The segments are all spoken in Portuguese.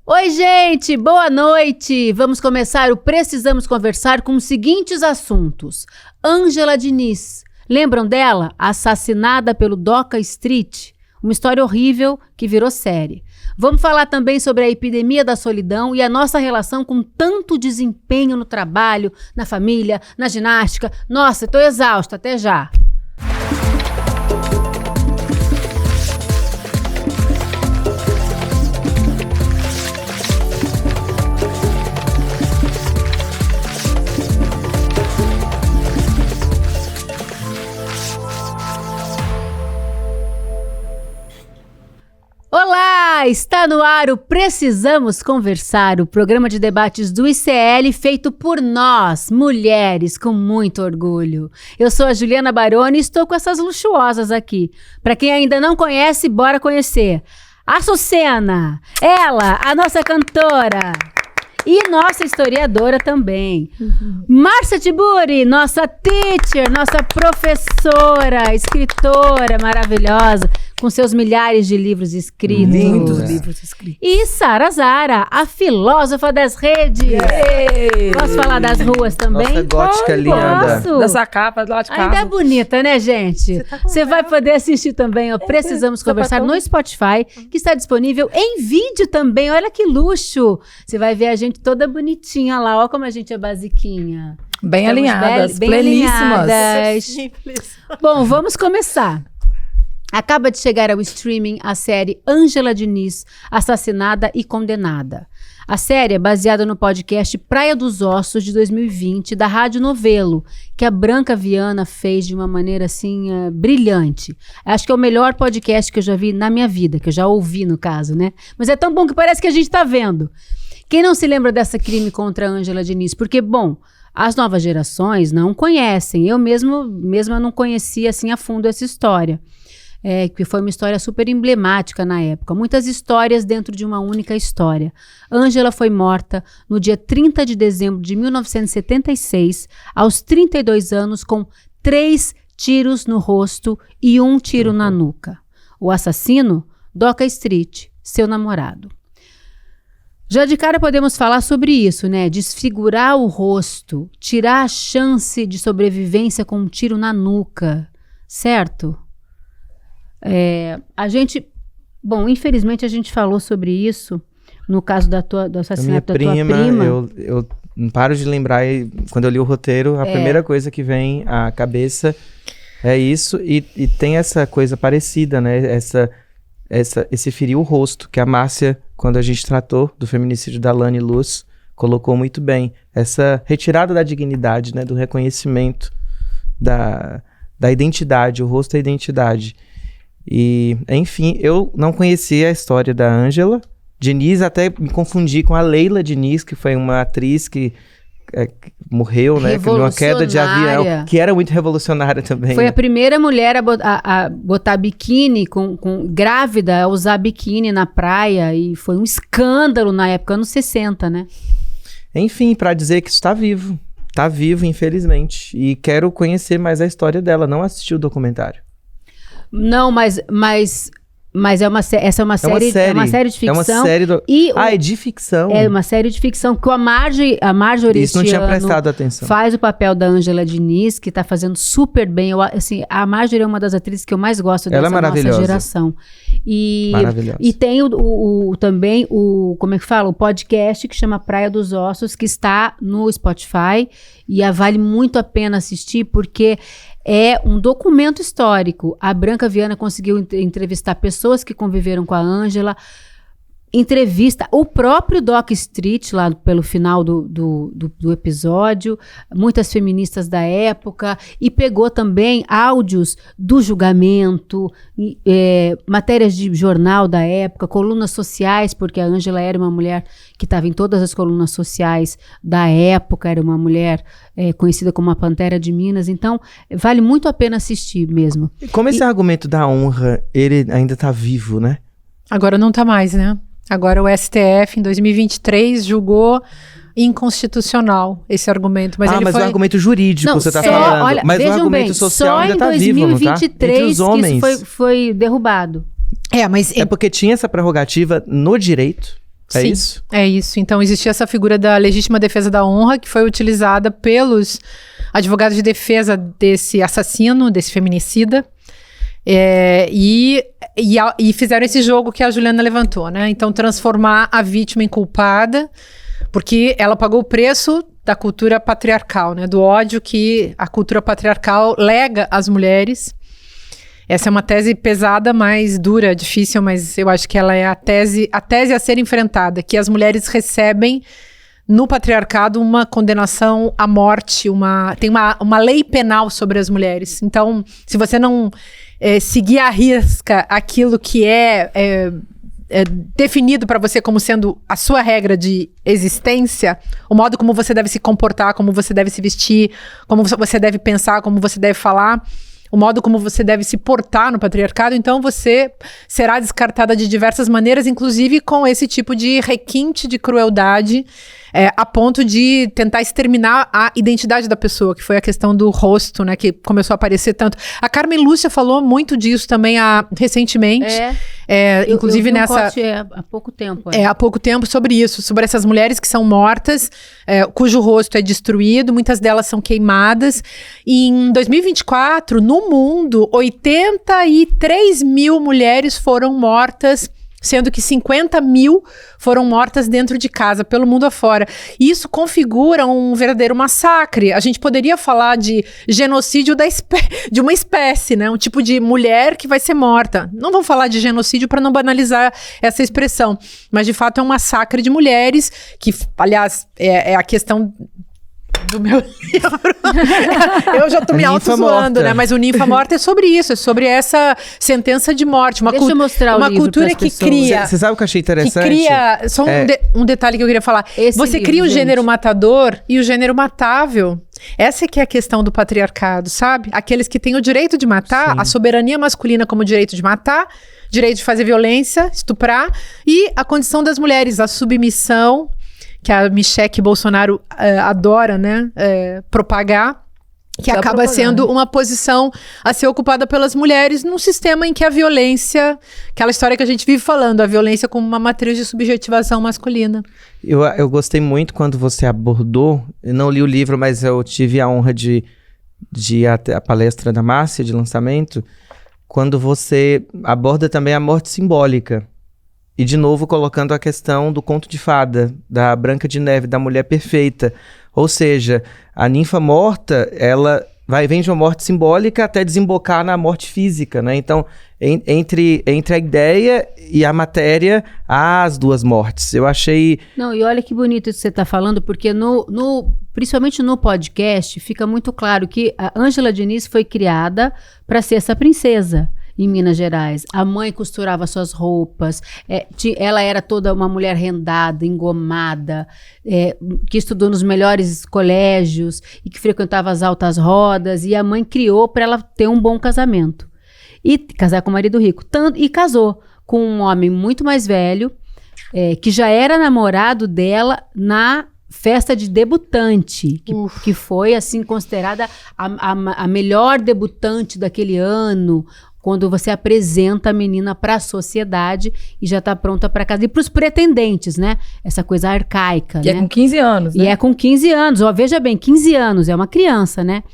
Oi, gente, boa noite! Vamos começar o Precisamos Conversar com os seguintes assuntos. Ângela Diniz, lembram dela? Assassinada pelo Doca Street, uma história horrível que virou série. Vamos falar também sobre a epidemia da solidão e a nossa relação com tanto desempenho no trabalho, na família, na ginástica. Nossa, eu tô exausta, até já! Olá! Está no ar o Precisamos Conversar, o programa de debates do ICL feito por nós, mulheres, com muito orgulho. Eu sou a Juliana Baroni e estou com essas luxuosas aqui. Para quem ainda não conhece, bora conhecer. A Sucena, ela, a nossa cantora e nossa historiadora também. Márcia Tiburi, nossa teacher, nossa professora, escritora maravilhosa, com seus milhares de livros escritos. Lindos livros escritos. E Sara Zara, a filósofa das redes. Posso falar das ruas também? Nossa, gótica linda. Posso? Dessa capa, do lado de cá. Ainda é bonita, né, gente? Você vai poder assistir também, ó, Precisamos Conversar no Spotify, que está disponível em vídeo também. Olha que luxo! Você vai ver a gente toda bonitinha lá. Ó como a gente é basiquinha. Bem alinhadas, bem pleníssimas. alinhadas. Simples. Bom, vamos começar. Acaba de chegar ao streaming a série Ângela Diniz, Assassinada e Condenada. A série é baseada no podcast Praia dos Ossos, de 2020, da Rádio Novelo, que a Branca Viana fez de uma maneira, assim, brilhante. Acho que é o melhor podcast que eu já vi na minha vida, que eu já ouvi, no caso, né? Mas é tão bom que parece que a gente tá vendo. Quem não se lembra dessa crime contra a Ângela Diniz? Porque, bom, as novas gerações não conhecem. Eu mesma não conhecia, assim, a fundo essa história. Que foi uma história super emblemática na época. Muitas histórias dentro de uma única história. Ângela foi morta no dia 30 de dezembro de 1976, aos 32 anos, com 3 tiros no rosto e 1 tiro na nuca. O assassino, Doca Street, seu namorado. Já de cara podemos falar sobre isso, né? Desfigurar o rosto, tirar a chance de sobrevivência com um tiro na nuca, certo? Bom, infelizmente a gente falou sobre isso no caso do assassinato da tua prima. Eu não paro de lembrar, quando eu li o roteiro, a primeira coisa que vem à cabeça é isso, e tem essa coisa parecida, né? Esse ferir o rosto, que a Márcia, quando a gente tratou do feminicídio da Lani Luz, colocou muito bem. Essa retirada da dignidade, né? Do reconhecimento da identidade, o rosto é a identidade. E, enfim, eu não conhecia a história da Ângela Diniz, até me confundi com a Leila Diniz, que foi uma atriz que morreu, né, numa queda de avião, que era muito revolucionária também. Foi, né, a primeira mulher a botar biquíni, grávida, a usar biquíni na praia, e foi um escândalo na época, anos 60, né? Enfim, para dizer que isso tá vivo, infelizmente, e quero conhecer mais a história dela, não assisti o documentário. Não, mas essa é uma série de ficção. É uma série é de ficção. É uma série de ficção que a Marjorie Isso não tinha prestado atenção. Faz o papel da Ângela Diniz, que tá fazendo super bem. A Marjorie é uma das atrizes que eu mais gosto dessa nossa geração. E tem também como é que fala? O podcast que chama Praia dos Ossos, que está no Spotify, e vale muito a pena assistir, porque é um documento histórico. A Branca Viana conseguiu entrevistar pessoas que conviveram com a Ângela, entrevista o próprio Doca Street, lá pelo final do episódio, muitas feministas da época, e pegou também áudios do julgamento, matérias de jornal da época, colunas sociais, porque a Ângela era uma mulher que estava em todas as colunas sociais da época, era uma mulher conhecida como a Pantera de Minas. Então vale muito a pena assistir mesmo. E como esse argumento da honra, ele ainda está vivo, né? Agora não está mais, né? Agora o STF, em 2023, julgou inconstitucional esse argumento. Mas o argumento jurídico você está falando. Olha, mas o argumento social ainda está vivo, não tá? Entre os homens. Que isso foi derrubado. Mas é porque tinha essa prerrogativa no direito É Sim, isso? É isso. Então, existia essa figura da legítima defesa da honra, que foi utilizada pelos advogados de defesa desse assassino, desse feminicida, e fizeram esse jogo que a Juliana levantou, né? Então, transformar a vítima em culpada, porque ela pagou o preço da cultura patriarcal, né? Do ódio que a cultura patriarcal lega às mulheres. Essa é uma tese pesada, mais dura, difícil, mas eu acho que ela é a tese a ser enfrentada, que as mulheres recebem no patriarcado uma condenação à morte, tem uma lei penal sobre as mulheres. Então, se você não seguir à risca aquilo que é definido para você como sendo a sua regra de existência, o modo como você deve se comportar, como você deve se vestir, como você deve pensar, como você deve falar, o modo como você deve se portar no patriarcado, então você será descartada de diversas maneiras, inclusive com esse tipo de requinte de crueldade, a ponto de tentar exterminar a identidade da pessoa, que foi a questão do rosto, né, que começou a aparecer tanto. A Carmen Lúcia falou muito disso também recentemente. Inclusive eu vi um nessa... corte, há pouco tempo. há pouco tempo sobre isso, sobre essas mulheres que são mortas, cujo rosto é destruído, muitas delas são queimadas. E em 2024, no mundo, 83 mil mulheres foram mortas, sendo que 50 mil foram mortas dentro de casa, pelo mundo afora. Isso configura um verdadeiro massacre. A gente poderia falar de genocídio de uma espécie, né? Um tipo de mulher que vai ser morta. Não vamos falar de genocídio para não banalizar essa expressão, mas de fato é um massacre de mulheres, que, aliás, é a questão do meu livro. Eu já tô me auto-zoando, né? Mas o Ninfa Morta é sobre isso, é sobre essa sentença de morte. Deixa eu mostrar o uma livro cultura que pessoas. cria... Você sabe o que eu achei interessante? Que cria... Só um detalhe que eu queria falar. Você cria o gênero matador e o gênero matável. Essa é que é a questão do patriarcado, sabe? Aqueles que têm o direito de matar, a soberania masculina como direito de matar, direito de fazer violência, estuprar, e a condição das mulheres, a submissão, que a Michelle Bolsonaro adora, né, propagar, que acaba sendo uma posição a ser ocupada pelas mulheres num sistema em que a violência, aquela história que a gente vive falando, a violência como uma matriz de subjetivação masculina. Eu gostei muito quando você abordou, eu não li o livro, mas eu tive a honra de ir até a palestra da Márcia de lançamento, quando você aborda também a morte simbólica. E, de novo, colocando a questão do conto de fada, da Branca de Neve, da mulher perfeita. Ou seja, a ninfa morta, ela vem de uma morte simbólica até desembocar na morte física, né? Então, entre a ideia e a matéria, há as duas mortes. Eu achei... Não, e olha que bonito isso que você está falando, porque principalmente no podcast, fica muito claro que a Ângela Diniz foi criada para ser essa princesa em Minas Gerais. A mãe costurava suas roupas, ela era toda uma mulher rendada, engomada, que estudou nos melhores colégios e que frequentava as altas rodas, e a mãe criou para ela ter um bom casamento. E casar com um marido rico. E casou com um homem muito mais velho, que já era namorado dela na festa de debutante, que foi assim considerada a melhor debutante daquele ano, quando você apresenta a menina para a sociedade e já está pronta para casa. E para os pretendentes, né? Essa coisa arcaica, que né? É com 15 anos, né? E é com 15 anos. Ó, veja bem, 15 anos, é uma criança, né?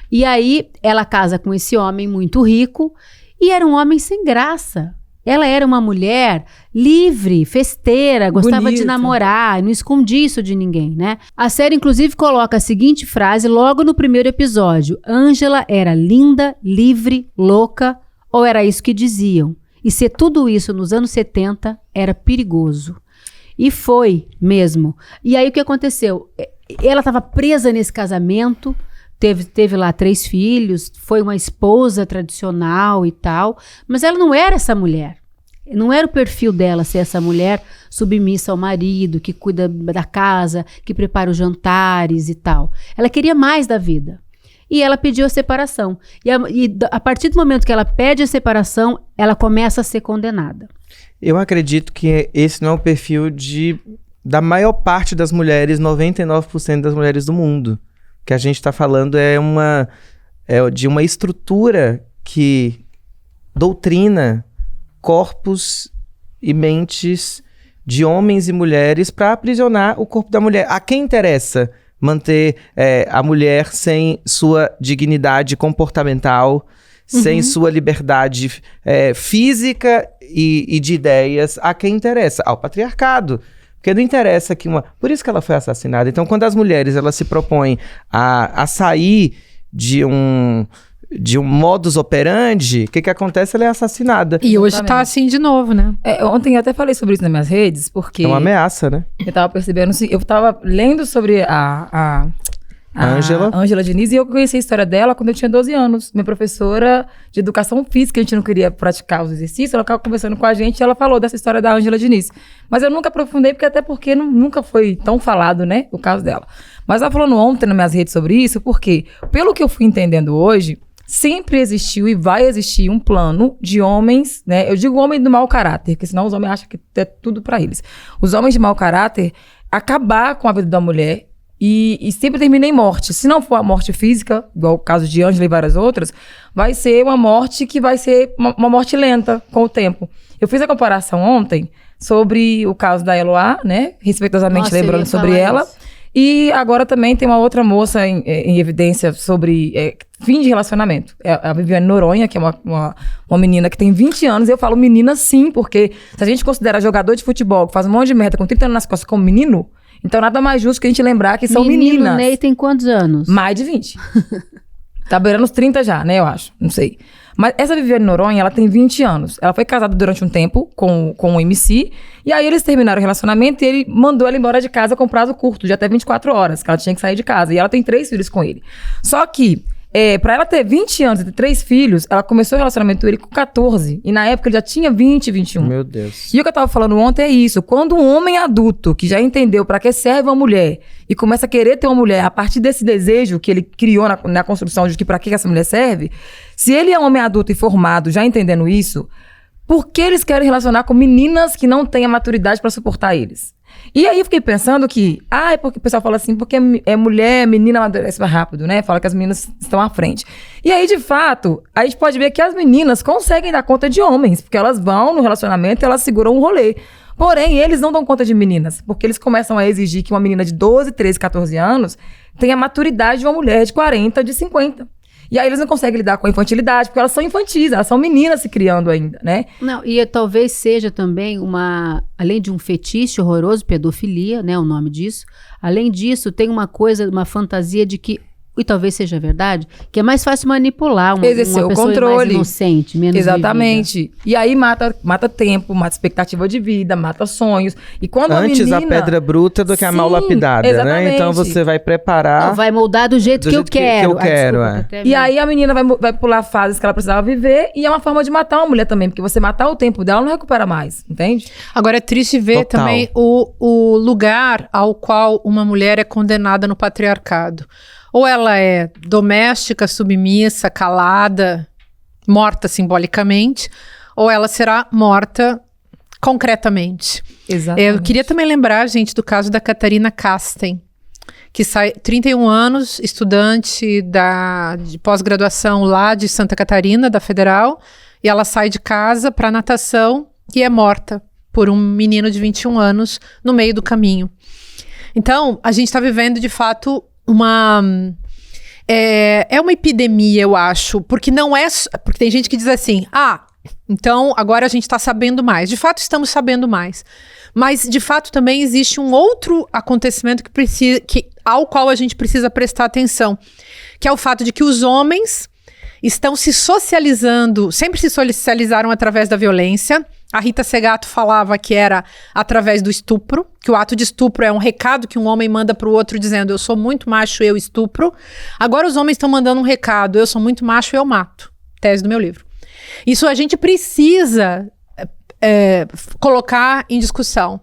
E aí ela casa com esse homem muito rico e era um homem sem graça. Ela era uma mulher livre, festeira, gostava Bonita. de namorar, não escondia isso de ninguém, né? A série, inclusive, coloca a seguinte frase logo no primeiro episódio. Ângela era linda, livre, louca, ou era isso que diziam? E ser tudo isso nos anos 70 era perigoso. E foi mesmo. E aí o que aconteceu? Ela estava presa nesse casamento, teve lá 3 filhos, foi uma esposa tradicional e tal, mas ela não era essa mulher. Não era o perfil dela ser essa mulher submissa ao marido, que cuida da casa, que prepara os jantares e tal. Ela queria mais da vida. E ela pediu a separação. E a partir do momento que ela pede a separação, ela começa a ser condenada. Eu acredito que esse não é o perfil da maior parte das mulheres, 99% das mulheres do mundo. O que a gente está falando é de uma estrutura que doutrina corpos e mentes de homens e mulheres para aprisionar o corpo da mulher. A quem interessa manter a mulher sem sua dignidade comportamental, sem sua liberdade física e de ideias? A quem interessa? Ao patriarcado. Porque não interessa que Por isso que ela foi assassinada. Então, quando as mulheres elas se propõem a sair de um modus operandi, o que acontece? Ela é assassinada. E hoje tá assim de novo, né? Ontem eu até falei sobre isso nas minhas redes, porque... É uma ameaça, né? Eu tava percebendo, eu tava lendo sobre a Ângela Diniz, e eu conheci a história dela quando eu tinha 12 anos. Minha professora de educação física, a gente não queria praticar os exercícios, ela ficava conversando com a gente e ela falou dessa história da Ângela Diniz. Mas eu nunca aprofundei, porque nunca foi tão falado, né, o caso dela. Mas ela falando ontem nas minhas redes sobre isso, porque, pelo que eu fui entendendo hoje, sempre existiu e vai existir um plano de homens, né? Eu digo homem do mau caráter, porque senão os homens acham que é tudo pra eles. Os homens de mau caráter acabar com a vida da mulher e sempre termina em morte. Se não for a morte física, igual o caso de Ângela e várias outras, vai ser uma morte que vai ser uma morte lenta com o tempo. Eu fiz a comparação ontem sobre o caso da Eloá, né? Respeitosamente lembrando sobre ela. Isso. E agora também tem uma outra moça em evidência sobre fim de relacionamento. É a Viviane Noronha, que é uma menina que tem 20 anos. E eu falo menina sim, porque se a gente considera jogador de futebol que faz um monte de merda com 30 anos nas costas como menino, então nada mais justo que a gente lembrar que são meninas. Ney tem quantos anos? Mais de 20. Tá beirando os 30 já, né, eu acho. Não sei. Mas essa Viviane Noronha, ela tem 20 anos. Ela foi casada durante um tempo com o MC. E aí eles terminaram o relacionamento e ele mandou ela embora de casa com prazo curto, de até 24 horas, que ela tinha que sair de casa. E ela tem 3 filhos com ele. Só que, pra ela ter 20 anos e ter 3 filhos, ela começou o relacionamento com ele com 14. E na época ele já tinha 20, 21. Meu Deus. E o que eu tava falando ontem é isso. Quando um homem adulto, que já entendeu pra que serve uma mulher, e começa a querer ter uma mulher a partir desse desejo que ele criou na construção de que pra que essa mulher serve, se ele é um homem adulto e formado, já entendendo isso, por que eles querem relacionar com meninas que não têm a maturidade pra suportar eles? E aí eu fiquei pensando que... é porque o pessoal fala assim, porque mulher, menina amadurece mais rápido, né? Fala que as meninas estão à frente. E aí, de fato, a gente pode ver que as meninas conseguem dar conta de homens, porque elas vão no relacionamento e elas seguram um rolê. Porém, eles não dão conta de meninas, porque eles começam a exigir que uma menina de 12, 13, 14 anos tenha a maturidade de uma mulher de 40, de 50. E aí eles não conseguem lidar com a infantilidade, porque elas são infantis, elas são meninas se criando ainda, né? Não, e talvez seja também além de um fetiche horroroso, pedofilia, né, o nome disso, além disso tem uma fantasia de que, e talvez seja verdade, que é mais fácil manipular uma pessoa controle. Mais inocente, menos Exatamente. vivida. E aí mata tempo, mata expectativa de vida, mata sonhos. E quando Antes a pedra bruta do que a mal lapidada, exatamente. Né? Então você vai preparar... Não, vai moldar do jeito que eu quero. Que eu quero, E aí a menina vai pular fases que ela precisava viver, e é uma forma de matar uma mulher também, porque você matar o tempo dela não recupera mais, entende? Agora é triste ver também o lugar ao qual uma mulher é condenada no patriarcado. Ou ela é doméstica, submissa, calada, morta simbolicamente, ou ela será morta concretamente. Exatamente. Eu queria também lembrar, gente, do caso da Catarina Kasten, que sai 31 anos, estudante de pós-graduação lá de Santa Catarina, da Federal, e ela sai de casa para natação e é morta por um menino de 21 anos no meio do caminho. Então, a gente está vivendo, de fato, uma epidemia, eu acho, porque porque tem gente que diz assim, então agora a gente está sabendo mais. De fato, estamos sabendo mais. Mas, de fato, também existe um outro acontecimento ao qual a gente precisa prestar atenção, que é o fato de que os homens estão se socializando, sempre se socializaram através da violência. A Rita Segato falava que era através do estupro, que o ato de estupro é um recado que um homem manda para o outro dizendo, eu sou muito macho, eu estupro. Agora os homens estão mandando um recado, eu sou muito macho, eu mato. Tese do meu livro. Isso a gente precisa colocar em discussão,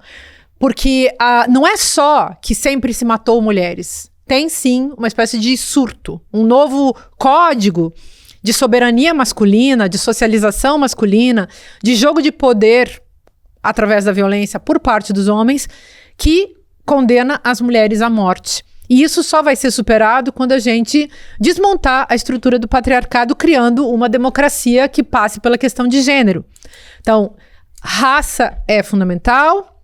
porque não é só que sempre se matou mulheres. Tem sim uma espécie de surto, um novo código de soberania masculina, de socialização masculina, de jogo de poder através da violência por parte dos homens, que condena as mulheres à morte. E isso só vai ser superado quando a gente desmontar a estrutura do patriarcado, criando uma democracia que passe pela questão de gênero. Então, raça é fundamental,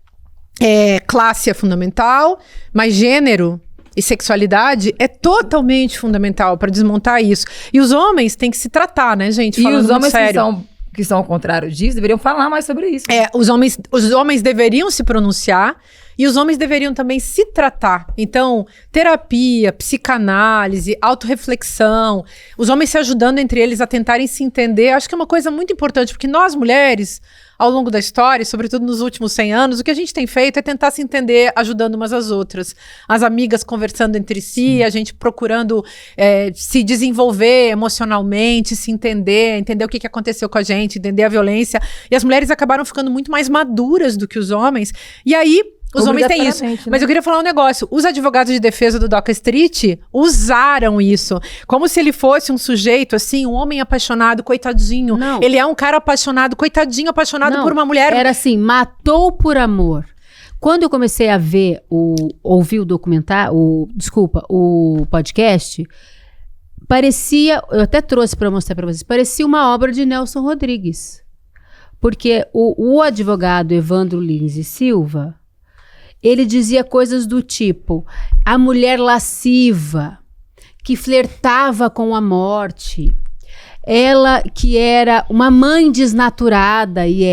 classe é fundamental, mas gênero e sexualidade é totalmente fundamental para desmontar isso. E os homens têm que se tratar, né, gente? E Falando os homens sério. que são ao contrário disso, deveriam falar mais sobre isso. Os homens deveriam se pronunciar e os homens deveriam também se tratar. Então, terapia, psicanálise, autorreflexão, os homens se ajudando entre eles a tentarem se entender, acho que é uma coisa muito importante, porque nós, mulheres, ao longo da história, sobretudo nos últimos 100 anos, o que a gente tem feito é tentar se entender ajudando umas às outras. As amigas conversando entre si, a gente procurando se desenvolver emocionalmente, se entender o que aconteceu com a gente, entender a violência. E as mulheres acabaram ficando muito mais maduras do que os homens. E aí, os homens têm isso. Né? Mas eu queria falar um negócio. Os advogados de defesa do Doca Street usaram isso. Como se ele fosse um sujeito, assim, um homem apaixonado, coitadinho. Não. Ele é um cara apaixonado, coitadinho, apaixonado Não, por uma mulher. Era assim, matou por amor. Quando eu comecei a ouvir o documentário, o podcast, parecia, eu até trouxe para mostrar para vocês, parecia uma obra de Nelson Rodrigues. Porque o advogado Evandro Lins e Silva, ele dizia coisas do tipo, a mulher lasciva, que flertava com a morte, ela que era uma mãe desnaturada, e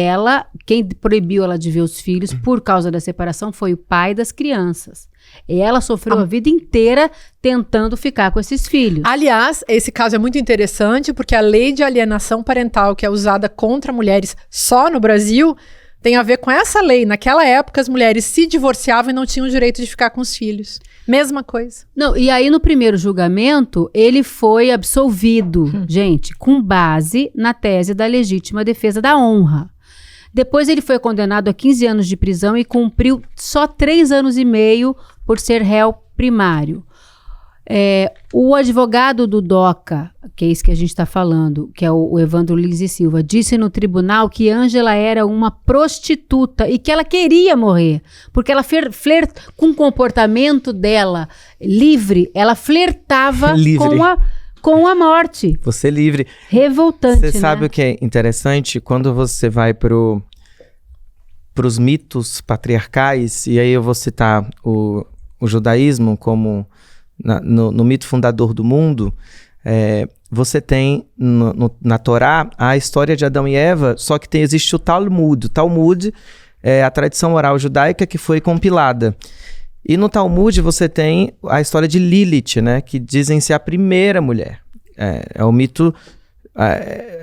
quem proibiu ela de ver os filhos por causa da separação foi o pai das crianças. E ela sofreu a vida inteira tentando ficar com esses filhos. Aliás, esse caso é muito interessante, porque a lei de alienação parental, que é usada contra mulheres só no Brasil, tem a ver com essa lei. Naquela época, as mulheres se divorciavam e não tinham o direito de ficar com os filhos. Mesma coisa. Não, e aí no primeiro julgamento, ele foi absolvido, gente, com base na tese da legítima defesa da honra. Depois ele foi condenado a 15 anos de prisão e cumpriu só 3 anos e meio por ser réu primário. O advogado do DOCA, que é isso que a gente está falando, que é o Evandro Lins e Silva, disse no tribunal que Ângela era uma prostituta e que ela queria morrer, porque ela com o comportamento dela livre, ela flertava com a morte. Você livre. Revoltante, Você sabe o que é interessante? Quando você vai pros mitos patriarcais, e aí eu vou citar o judaísmo como no mito fundador do mundo, você tem na Torá a história de Adão e Eva, só que existe o Talmud. O Talmud é a tradição oral judaica que foi compilada. E no Talmud você tem a história de Lilith, né, que dizem ser a primeira mulher. É o mito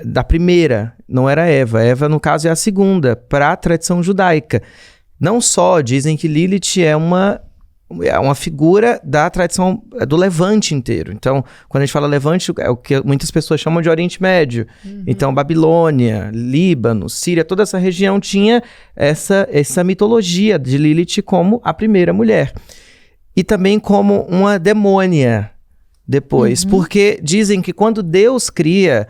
da primeira, não era Eva. Eva, no caso, é a segunda, para a tradição judaica. Não só dizem que Lilith é uma figura da tradição do Levante inteiro. Então, quando a gente fala Levante, é o que muitas pessoas chamam de Oriente Médio. Então, Babilônia, Líbano, Síria, toda essa região tinha essa mitologia de Lilith como a primeira mulher. E também como uma demônia depois. Porque dizem que quando Deus cria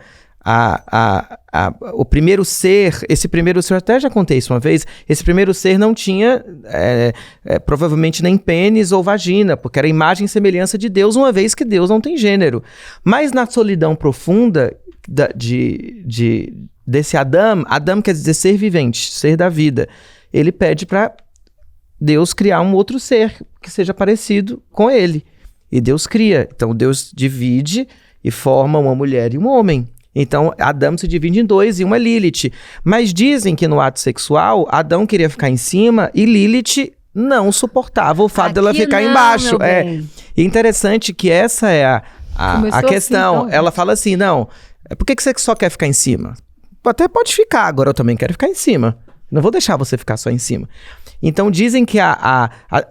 o primeiro ser, esse primeiro ser, até já contei isso uma vez, esse primeiro ser não tinha provavelmente nem pênis ou vagina, porque era imagem e semelhança de Deus, uma vez que Deus não tem gênero. Mas na solidão profunda desse Adão quer dizer ser vivente, ser da vida, ele pede para Deus criar um outro ser que seja parecido com ele. E Deus cria. Então Deus divide e forma uma mulher e um homem. Então, Adão se divide em 2 e uma Lilith. Mas dizem que no ato sexual, Adão queria ficar em cima e Lilith não suportava o fato dela ficar embaixo. E interessante que essa é a questão. Assim, então, ela fala assim, não, por que você só quer ficar em cima? Até pode ficar, agora eu também quero ficar em cima. Não vou deixar você ficar só em cima. Então, dizem que a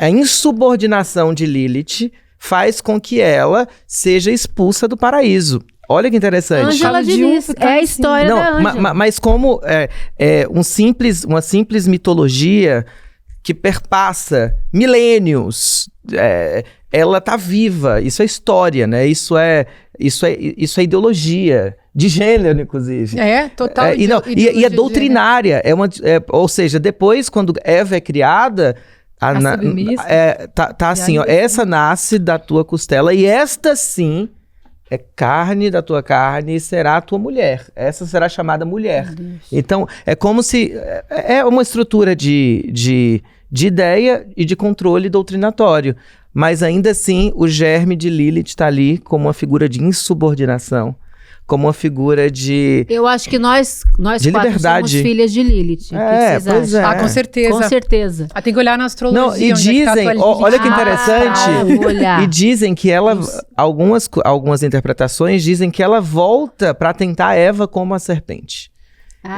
insubordinação de Lilith faz com que ela seja expulsa do paraíso. Olha que interessante. Ângela Diniz, é a história da Ângela. Mas como uma simples mitologia que perpassa milênios, ela tá viva, isso é história, né? Isso é ideologia, de gênero, inclusive. Total. E é doutrinária, ou seja, depois, quando Eva é criada, tá assim, ó, essa nasce da tua costela e esta sim é carne da tua carne e será a tua mulher. Essa será chamada mulher. Então, é como se... É uma estrutura de de ideia e de controle doutrinatório. Mas ainda assim, o germe de Lilith está ali como uma figura de insubordinação, como uma figura de... Eu acho que nós de quatro liberdade. somos filhas de Lilith. O que vocês pois acham? Ah, com certeza. Com certeza. Tem que olhar na astrologia. Não, e onde é que tá a dizem, tua Lilith. olha que interessante, vou olhar. e dizem que ela, algumas interpretações dizem que ela volta para tentar Eva como a serpente.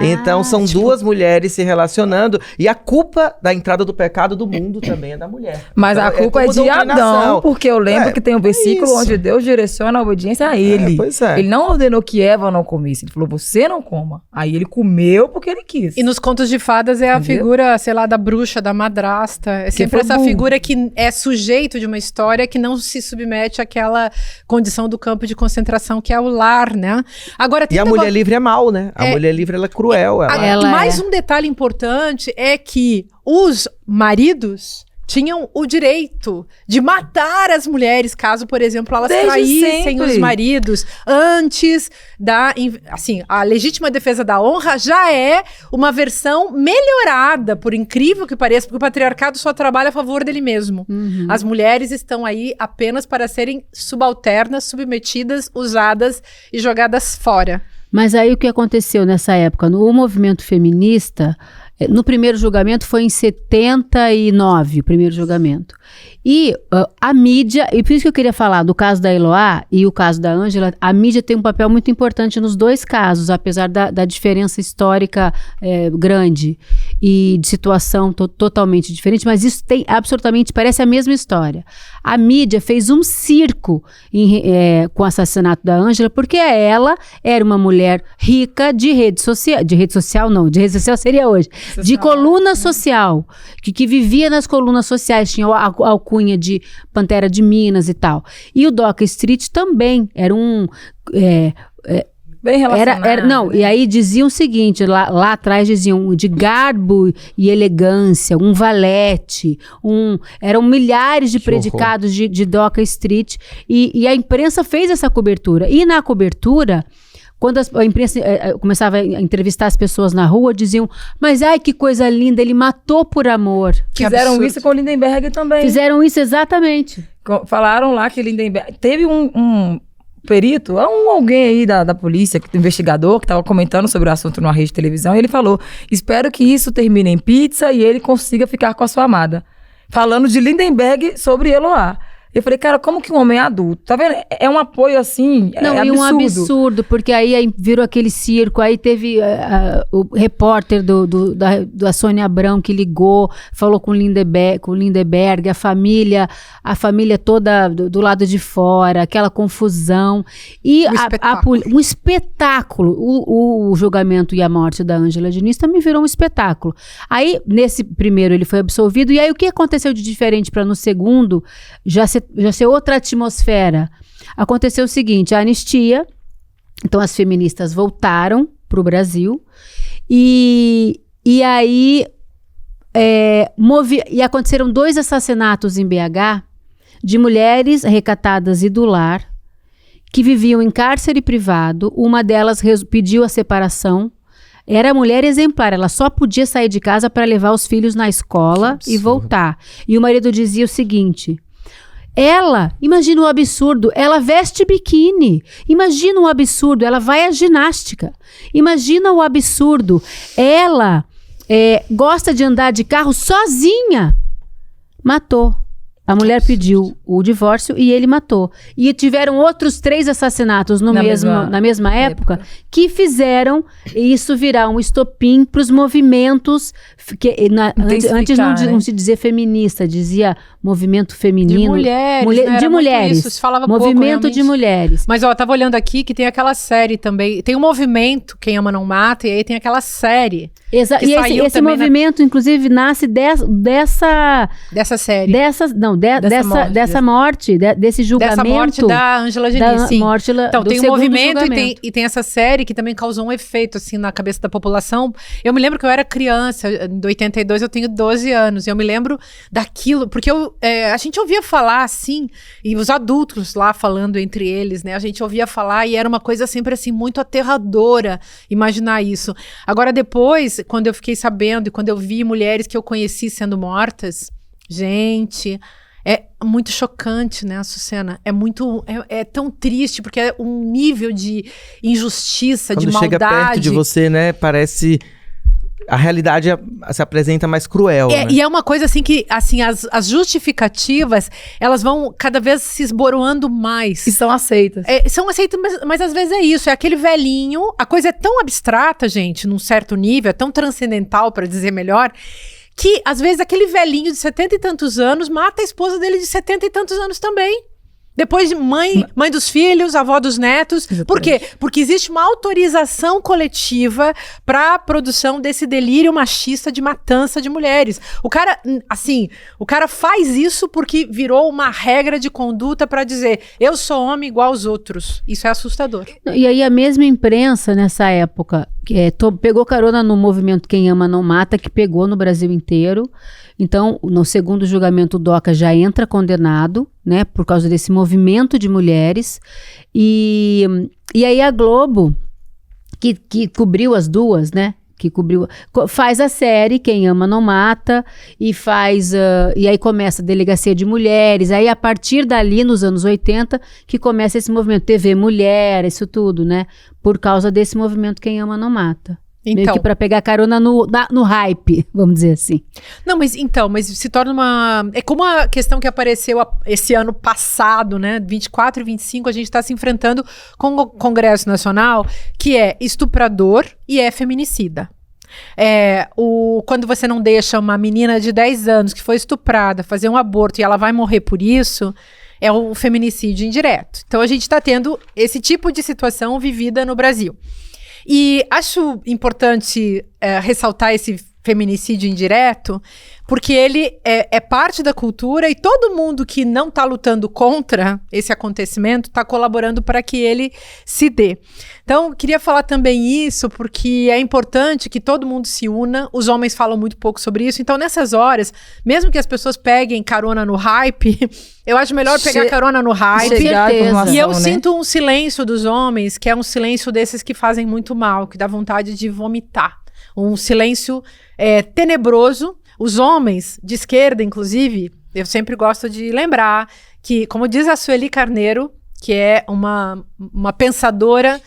Então são duas mulheres se relacionando e a culpa da entrada do pecado do mundo também é da mulher. Mas então, a culpa é como de doutrinação. Adão, porque eu lembro que tem um versículo onde Deus direciona a obediência a ele. Pois é. Ele não ordenou que Eva não comesse, ele falou, você não coma. Aí ele comeu porque ele quis. E nos contos de fadas é a Entendeu? figura, sei lá, da bruxa, da madrasta. É sempre foi essa burro. figura que é sujeito de uma história que não se submete àquela condição do campo de concentração que é o lar, né? Agora, tem E a mulher livre é mal, né? A mulher livre ela é cruel. Mais um detalhe importante é que os maridos tinham o direito de matar as mulheres, caso, por exemplo, elas Desde traíssem sempre. os maridos antes da... Assim, a legítima defesa da honra já é uma versão melhorada, por incrível que pareça, porque o patriarcado só trabalha a favor dele mesmo. As mulheres estão aí apenas para serem subalternas, submetidas, usadas e jogadas fora. Mas aí o que aconteceu nessa época? No movimento feminista, no primeiro julgamento foi em 79, o primeiro julgamento. E a mídia, e por isso que eu queria falar do caso da Eloá e o caso da Ângela, a mídia tem um papel muito importante nos dois casos, apesar da diferença histórica grande e de situação totalmente diferente, mas isso tem absolutamente, parece a mesma história. A mídia fez um circo com o assassinato da Ângela, porque ela era uma mulher rica de rede social seria hoje, de coluna social, que vivia nas colunas sociais, tinha a alcunha de Pantera de Minas e tal. E o Doca Street também era um... Bem relacionado. E aí diziam o seguinte, lá atrás diziam de garbo e elegância, um valete, eram milhares de predicados de Doca Street, e a imprensa fez essa cobertura. E na cobertura, quando a imprensa começava a entrevistar as pessoas na rua, diziam, mas ai que coisa linda, ele matou por amor. Fizeram isso com o Lindenberg também. Fizeram isso exatamente. Falaram lá que Lindenberg... Teve um perito, alguém aí da polícia, investigador, que estava comentando sobre o assunto numa rede de televisão, e ele falou, espero que isso termine em pizza e ele consiga ficar com a sua amada. Falando de Lindenberg sobre Eloá. Eu falei, cara, como que um homem adulto? Tá vendo? É um apoio assim, Não, é e absurdo. um absurdo, porque aí virou aquele circo, aí teve o repórter da Sônia Abrão que ligou, falou com o Lindenberg, a família toda do lado de fora, aquela confusão. E um espetáculo. O julgamento e a morte da Ângela Diniz também virou um espetáculo. Aí, nesse primeiro, ele foi absolvido, e aí o que aconteceu de diferente para no segundo já ser outra atmosfera? Aconteceu o seguinte, a anistia, então as feministas voltaram para o Brasil, e aí e aconteceram 2 assassinatos em BH de mulheres recatadas e do lar, que viviam em cárcere privado. Uma delas pediu a separação, era mulher exemplar, ela só podia sair de casa para levar os filhos na escola e voltar. E o marido dizia o seguinte... imagina o absurdo, ela veste biquíni, imagina o absurdo, ela vai à ginástica, imagina o absurdo, ela gosta de andar de carro sozinha, matou. A mulher pediu o divórcio e ele matou. E tiveram outros 3 assassinatos na mesma época que fizeram isso virar um estopim para os movimentos. Antes não se dizia feminista, dizia movimento feminino. De mulheres. Isso se falava movimento pouco, de mulheres. Mas ó, eu tava olhando aqui que tem aquela série também. Tem um movimento, Quem Ama Não Mata, e aí tem aquela série. E esse movimento, inclusive, nasce dessa série. dessa morte, desse julgamento. Dessa morte da Ângela Diniz, sim. Então, tem um movimento e tem essa série que também causou um efeito, assim, na cabeça da população. Eu me lembro que eu era criança, em 82 eu tenho 12 anos, e eu me lembro daquilo, porque a gente ouvia falar, assim, e os adultos lá falando entre eles, né, a gente ouvia falar e era uma coisa sempre, assim, muito aterradora imaginar isso. Agora, depois, quando eu fiquei sabendo e quando eu vi mulheres que eu conheci sendo mortas, gente, é muito chocante, né, Açucena? É tão triste, porque é um nível de injustiça, quando de maldade. Quando chega perto de você, né, parece... A realidade se apresenta mais cruel, né? E é uma coisa assim que, assim, as justificativas, elas vão cada vez se esboroando mais. E são aceitas. São aceitas, mas às vezes é isso. É aquele velhinho, a coisa é tão abstrata, gente, num certo nível, é tão transcendental, para dizer melhor, que às vezes aquele velhinho de 70 e tantos anos mata a esposa dele de 70 e tantos anos também. Depois de mãe dos filhos, avó dos netos. Exatamente. Por quê? Porque existe uma autorização coletiva para a produção desse delírio machista de matança de mulheres. O cara faz isso porque virou uma regra de conduta para dizer, eu sou homem igual aos outros. Isso é assustador. E aí a mesma imprensa nessa época pegou carona no movimento Quem Ama Não Mata, que pegou no Brasil inteiro. Então, no segundo julgamento, o DOCA já entra condenado, né, por causa desse movimento de mulheres. E aí a Globo, que cobriu as duas, né, faz a série Quem Ama Não Mata, e aí começa a Delegacia de Mulheres. Aí, a partir dali, nos anos 80, que começa esse movimento TV Mulher, isso tudo, né, por causa desse movimento Quem Ama Não Mata. Então, meio que para pegar carona no hype, vamos dizer assim. Não, mas se torna uma... É como a questão que apareceu esse ano passado, né? 24 e 25, a gente está se enfrentando com o Congresso Nacional, que é estuprador e é feminicida. Quando você não deixa uma menina de 10 anos que foi estuprada fazer um aborto e ela vai morrer por isso, é o feminicídio indireto. Então, a gente está tendo esse tipo de situação vivida no Brasil. E acho importante ressaltar esse feminicídio indireto, porque ele é parte da cultura e todo mundo que não está lutando contra esse acontecimento está colaborando para que ele se dê. Então, queria falar também isso, porque é importante que todo mundo se una. Os homens falam muito pouco sobre isso. Então, nessas horas, mesmo que as pessoas peguem carona no hype, eu acho melhor pegar carona no hype. E eu sinto um silêncio dos homens, que é um silêncio desses que fazem muito mal, que dá vontade de vomitar. Um silêncio tenebroso. Os homens de esquerda, inclusive, eu sempre gosto de lembrar que, como diz a Sueli Carneiro, que é uma pensadora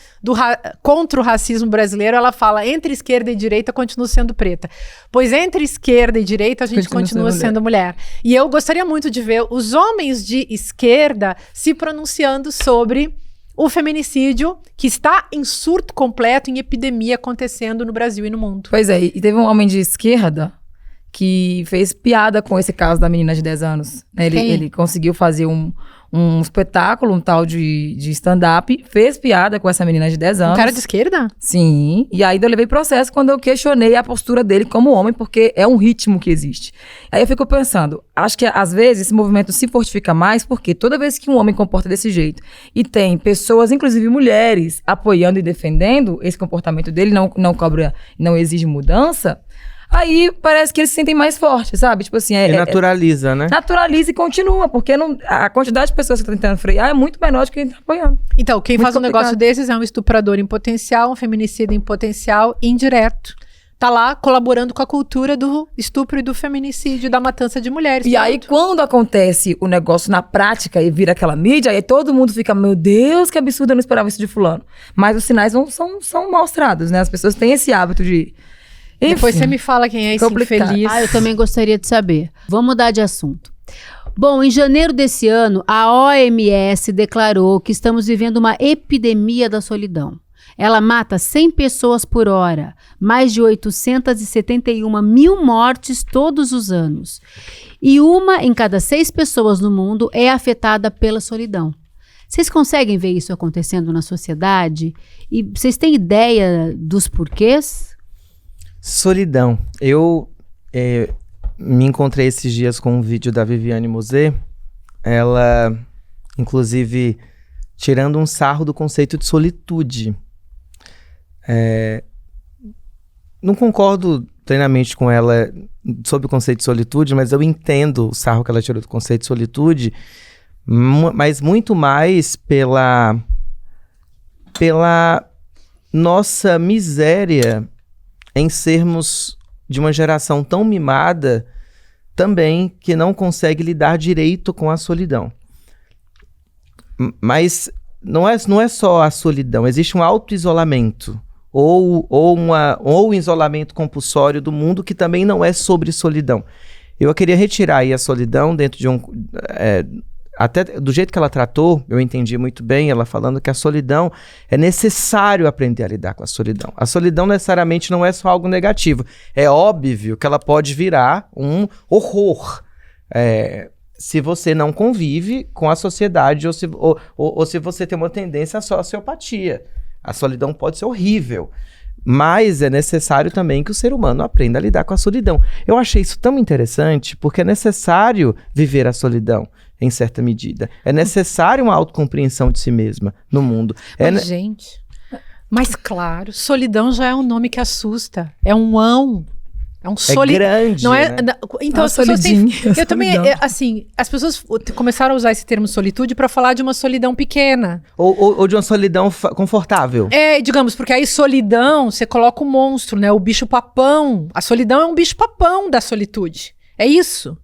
contra o racismo brasileiro, ela fala, entre esquerda e direita continua sendo preta. Pois entre esquerda e direita a gente continua sendo mulher. E eu gostaria muito de ver os homens de esquerda se pronunciando sobre o feminicídio, que está em surto completo, em epidemia acontecendo no Brasil e no mundo. Pois é, e teve um homem de esquerda que fez piada com esse caso da menina de 10 anos. Ele conseguiu fazer um espetáculo, um tal de stand-up, fez piada com essa menina de 10 anos. Um cara de esquerda? Sim, e aí eu levei processo quando eu questionei a postura dele como homem, porque é um ritmo que existe. Aí eu fico pensando, acho que às vezes esse movimento se fortifica mais, porque toda vez que um homem comporta desse jeito, e tem pessoas, inclusive mulheres, apoiando e defendendo esse comportamento dele, não cobra, não exige mudança, aí parece que eles se sentem mais fortes, sabe? Tipo assim... naturaliza, né? Naturaliza e continua, porque a quantidade de pessoas que estão tentando frear é muito menor de quem está apoiando. Então, quem faz um negócio desses é um estuprador em potencial, um feminicida em potencial, indireto. Tá lá colaborando com a cultura do estupro e do feminicídio, da matança de mulheres. E aí, quando acontece o negócio na prática e vira aquela mídia, aí todo mundo fica, meu Deus, que absurdo, eu não esperava isso de fulano. Mas os sinais são mostrados, né? As pessoas têm esse hábito de... Enfim, depois você me fala quem é esse infeliz. Eu também gostaria de saber. Vamos mudar de assunto. Bom, em janeiro desse ano, a OMS declarou que estamos vivendo uma epidemia da solidão. Ela mata 100 pessoas por hora, mais de 871 mil mortes todos os anos. E 1 em cada 6 pessoas no mundo é afetada pela solidão. Vocês conseguem ver isso acontecendo na sociedade? E vocês têm ideia dos porquês? Solidão. me encontrei esses dias com um vídeo da Viviane Mosé, ela, inclusive, tirando um sarro do conceito de solitude. Não concordo plenamente com ela sobre o conceito de solitude, mas eu entendo o sarro que ela tirou do conceito de solitude, mas muito mais pela nossa miséria em sermos de uma geração tão mimada também que não consegue lidar direito com a solidão. Mas não é só a solidão, existe um auto-isolamento ou um isolamento compulsório do mundo que também não é sobre solidão. Eu queria retirar aí a solidão dentro de até do jeito que ela tratou, eu entendi muito bem, ela falando que a solidão é necessário aprender a lidar com a solidão. A solidão necessariamente não é só algo negativo. É óbvio que ela pode virar um horror se você não convive com a sociedade ou se você tem uma tendência à sociopatia. A solidão pode ser horrível. Mas é necessário também que o ser humano aprenda a lidar com a solidão. Eu achei isso tão interessante porque é necessário viver a solidão. Em certa medida. É necessário uma autocompreensão de si mesma no mundo. Gente, mas claro, solidão já é um nome que assusta. É um ão. É um solidão. É grande, não é, né? Então as pessoas têm... Eu também, assim, as pessoas começaram a usar esse termo solitude para falar de uma solidão pequena. Ou de uma solidão confortável. Digamos, porque aí solidão, você coloca o monstro, né? O bicho papão. A solidão é um bicho papão da solitude. É isso.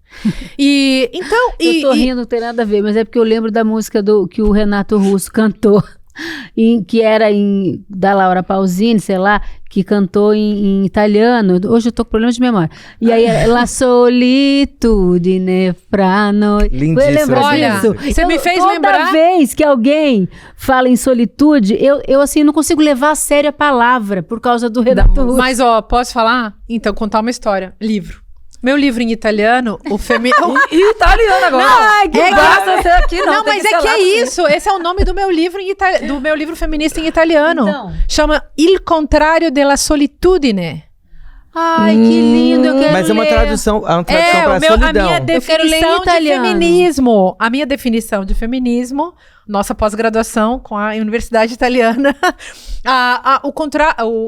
Eu tô rindo, não tem nada a ver, mas é porque eu lembro da música que o Renato Russo cantou, que era da Laura Pausini, sei lá, que cantou em italiano. Hoje eu tô com problema de memória. E aí, La solitudine fra noi. Lindíssimo. Olha, você me fez lembrar... Toda vez que alguém fala em solitude, eu assim, não consigo levar a sério a palavra por causa do Renato Russo. Mas, posso falar? Então, contar uma história. Livro. Meu livro em italiano, o feminino... italiano agora. Ai, que basta ser aqui, não. Não, mas é que é isso. Esse é o nome do meu livro do meu livro feminista em italiano. Então. Chama Il contrario della solitudine. Ai, que lindo, eu quero Mas é uma ler. tradução para solidão. A minha Eu quero ler em definição de italiano. feminismo. A minha definição de feminismo, nossa pós-graduação com a Universidade Italiana.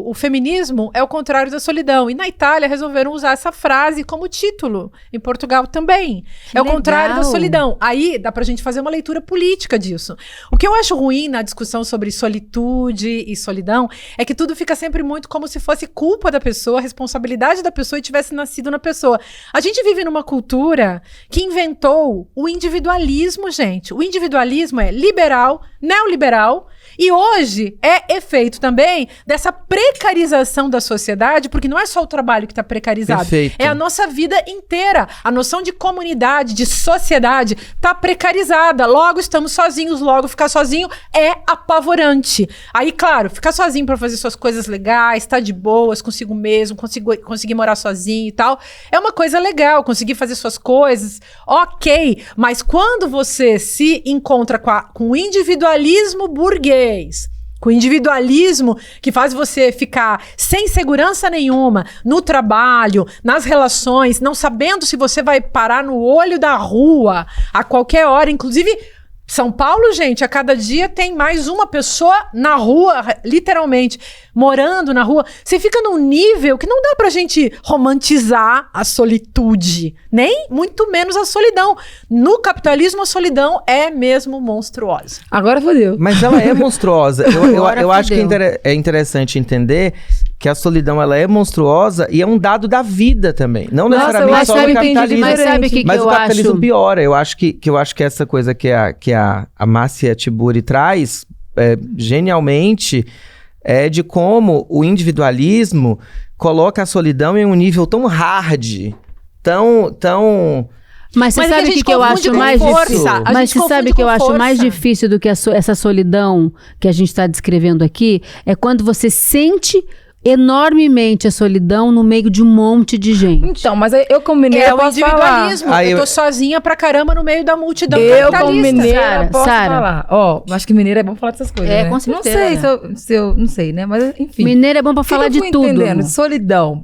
O feminismo é o contrário da solidão. E na Itália resolveram usar essa frase como título. Em Portugal também. Que é o contrário da legal. solidão. Aí dá pra gente fazer uma leitura política disso. O que eu acho ruim na discussão sobre solitude e solidão é que tudo fica sempre muito como se fosse culpa da pessoa, responsabilidade da pessoa e tivesse nascido na pessoa. A gente vive numa cultura que inventou o individualismo, gente. O individualismo é liberal, neoliberal, e hoje é efeito também dessa precarização da sociedade, porque não é só o trabalho que está precarizado, Perfeito. é a nossa vida inteira. A noção de comunidade, de sociedade, está precarizada. Logo estamos sozinhos, logo ficar sozinho é apavorante. Aí, claro, ficar sozinho para fazer suas coisas legais, estar de boas consigo mesmo, conseguir morar sozinho e tal, é uma coisa legal, conseguir fazer suas coisas, ok. Mas quando você se encontra com o individualismo burguês, com o individualismo que faz você ficar sem segurança nenhuma no trabalho, nas relações, não sabendo se você vai parar no olho da rua a qualquer hora. Inclusive, São Paulo, gente, a cada dia tem mais uma pessoa na rua, literalmente, morando na rua. Você fica num nível que não dá pra gente romantizar a solitude, nem muito menos a solidão. No capitalismo, a solidão é mesmo monstruosa. Agora fodeu. Mas ela é monstruosa. Eu acho que fudeu. é interessante entender que a solidão ela é monstruosa e é um dado da vida também. Não necessariamente mas só sabe, do capitalismo. mas sabe o que Mas eu o capitalismo acho? piora. Eu acho que essa coisa que a Márcia Tiburi traz genialmente é de como o individualismo coloca a solidão em um nível tão hard, tão Mas você Mas é que a sabe o gente que eu confunde acho com mais força. difícil? A Mas gente você sabe confunde que eu com acho mais força. difícil do que essa solidão que a gente está descrevendo aqui? É quando você sente enormemente a solidão no meio de um monte de gente. Então, mas aí eu como mineira É o posso individualismo. falar. Eu tô sozinha pra caramba no meio da multidão Eu como capitalista. mineira posso Sara. falar. Ó, acho que mineira é bom falar dessas coisas, É, né? com certeza. Não sei se eu não sei, né? Mas enfim. Mineiro é bom pra O que falar eu fui de tudo. entendendo? Solidão.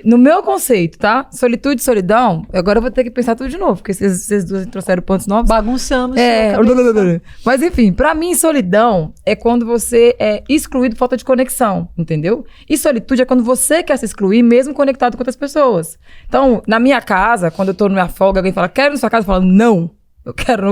No meu conceito, tá? Solitude e solidão, agora eu vou ter que pensar tudo de novo, porque vocês duas trouxeram pontos novos. Bagunçamos. É, sua cabeça. mas enfim, pra mim, solidão é quando você é excluído por falta de conexão, entendeu? E solitude é quando você quer se excluir, mesmo conectado com outras pessoas. Então, na minha casa, quando eu tô na minha folga, alguém fala, quero ir na sua casa, eu falo, não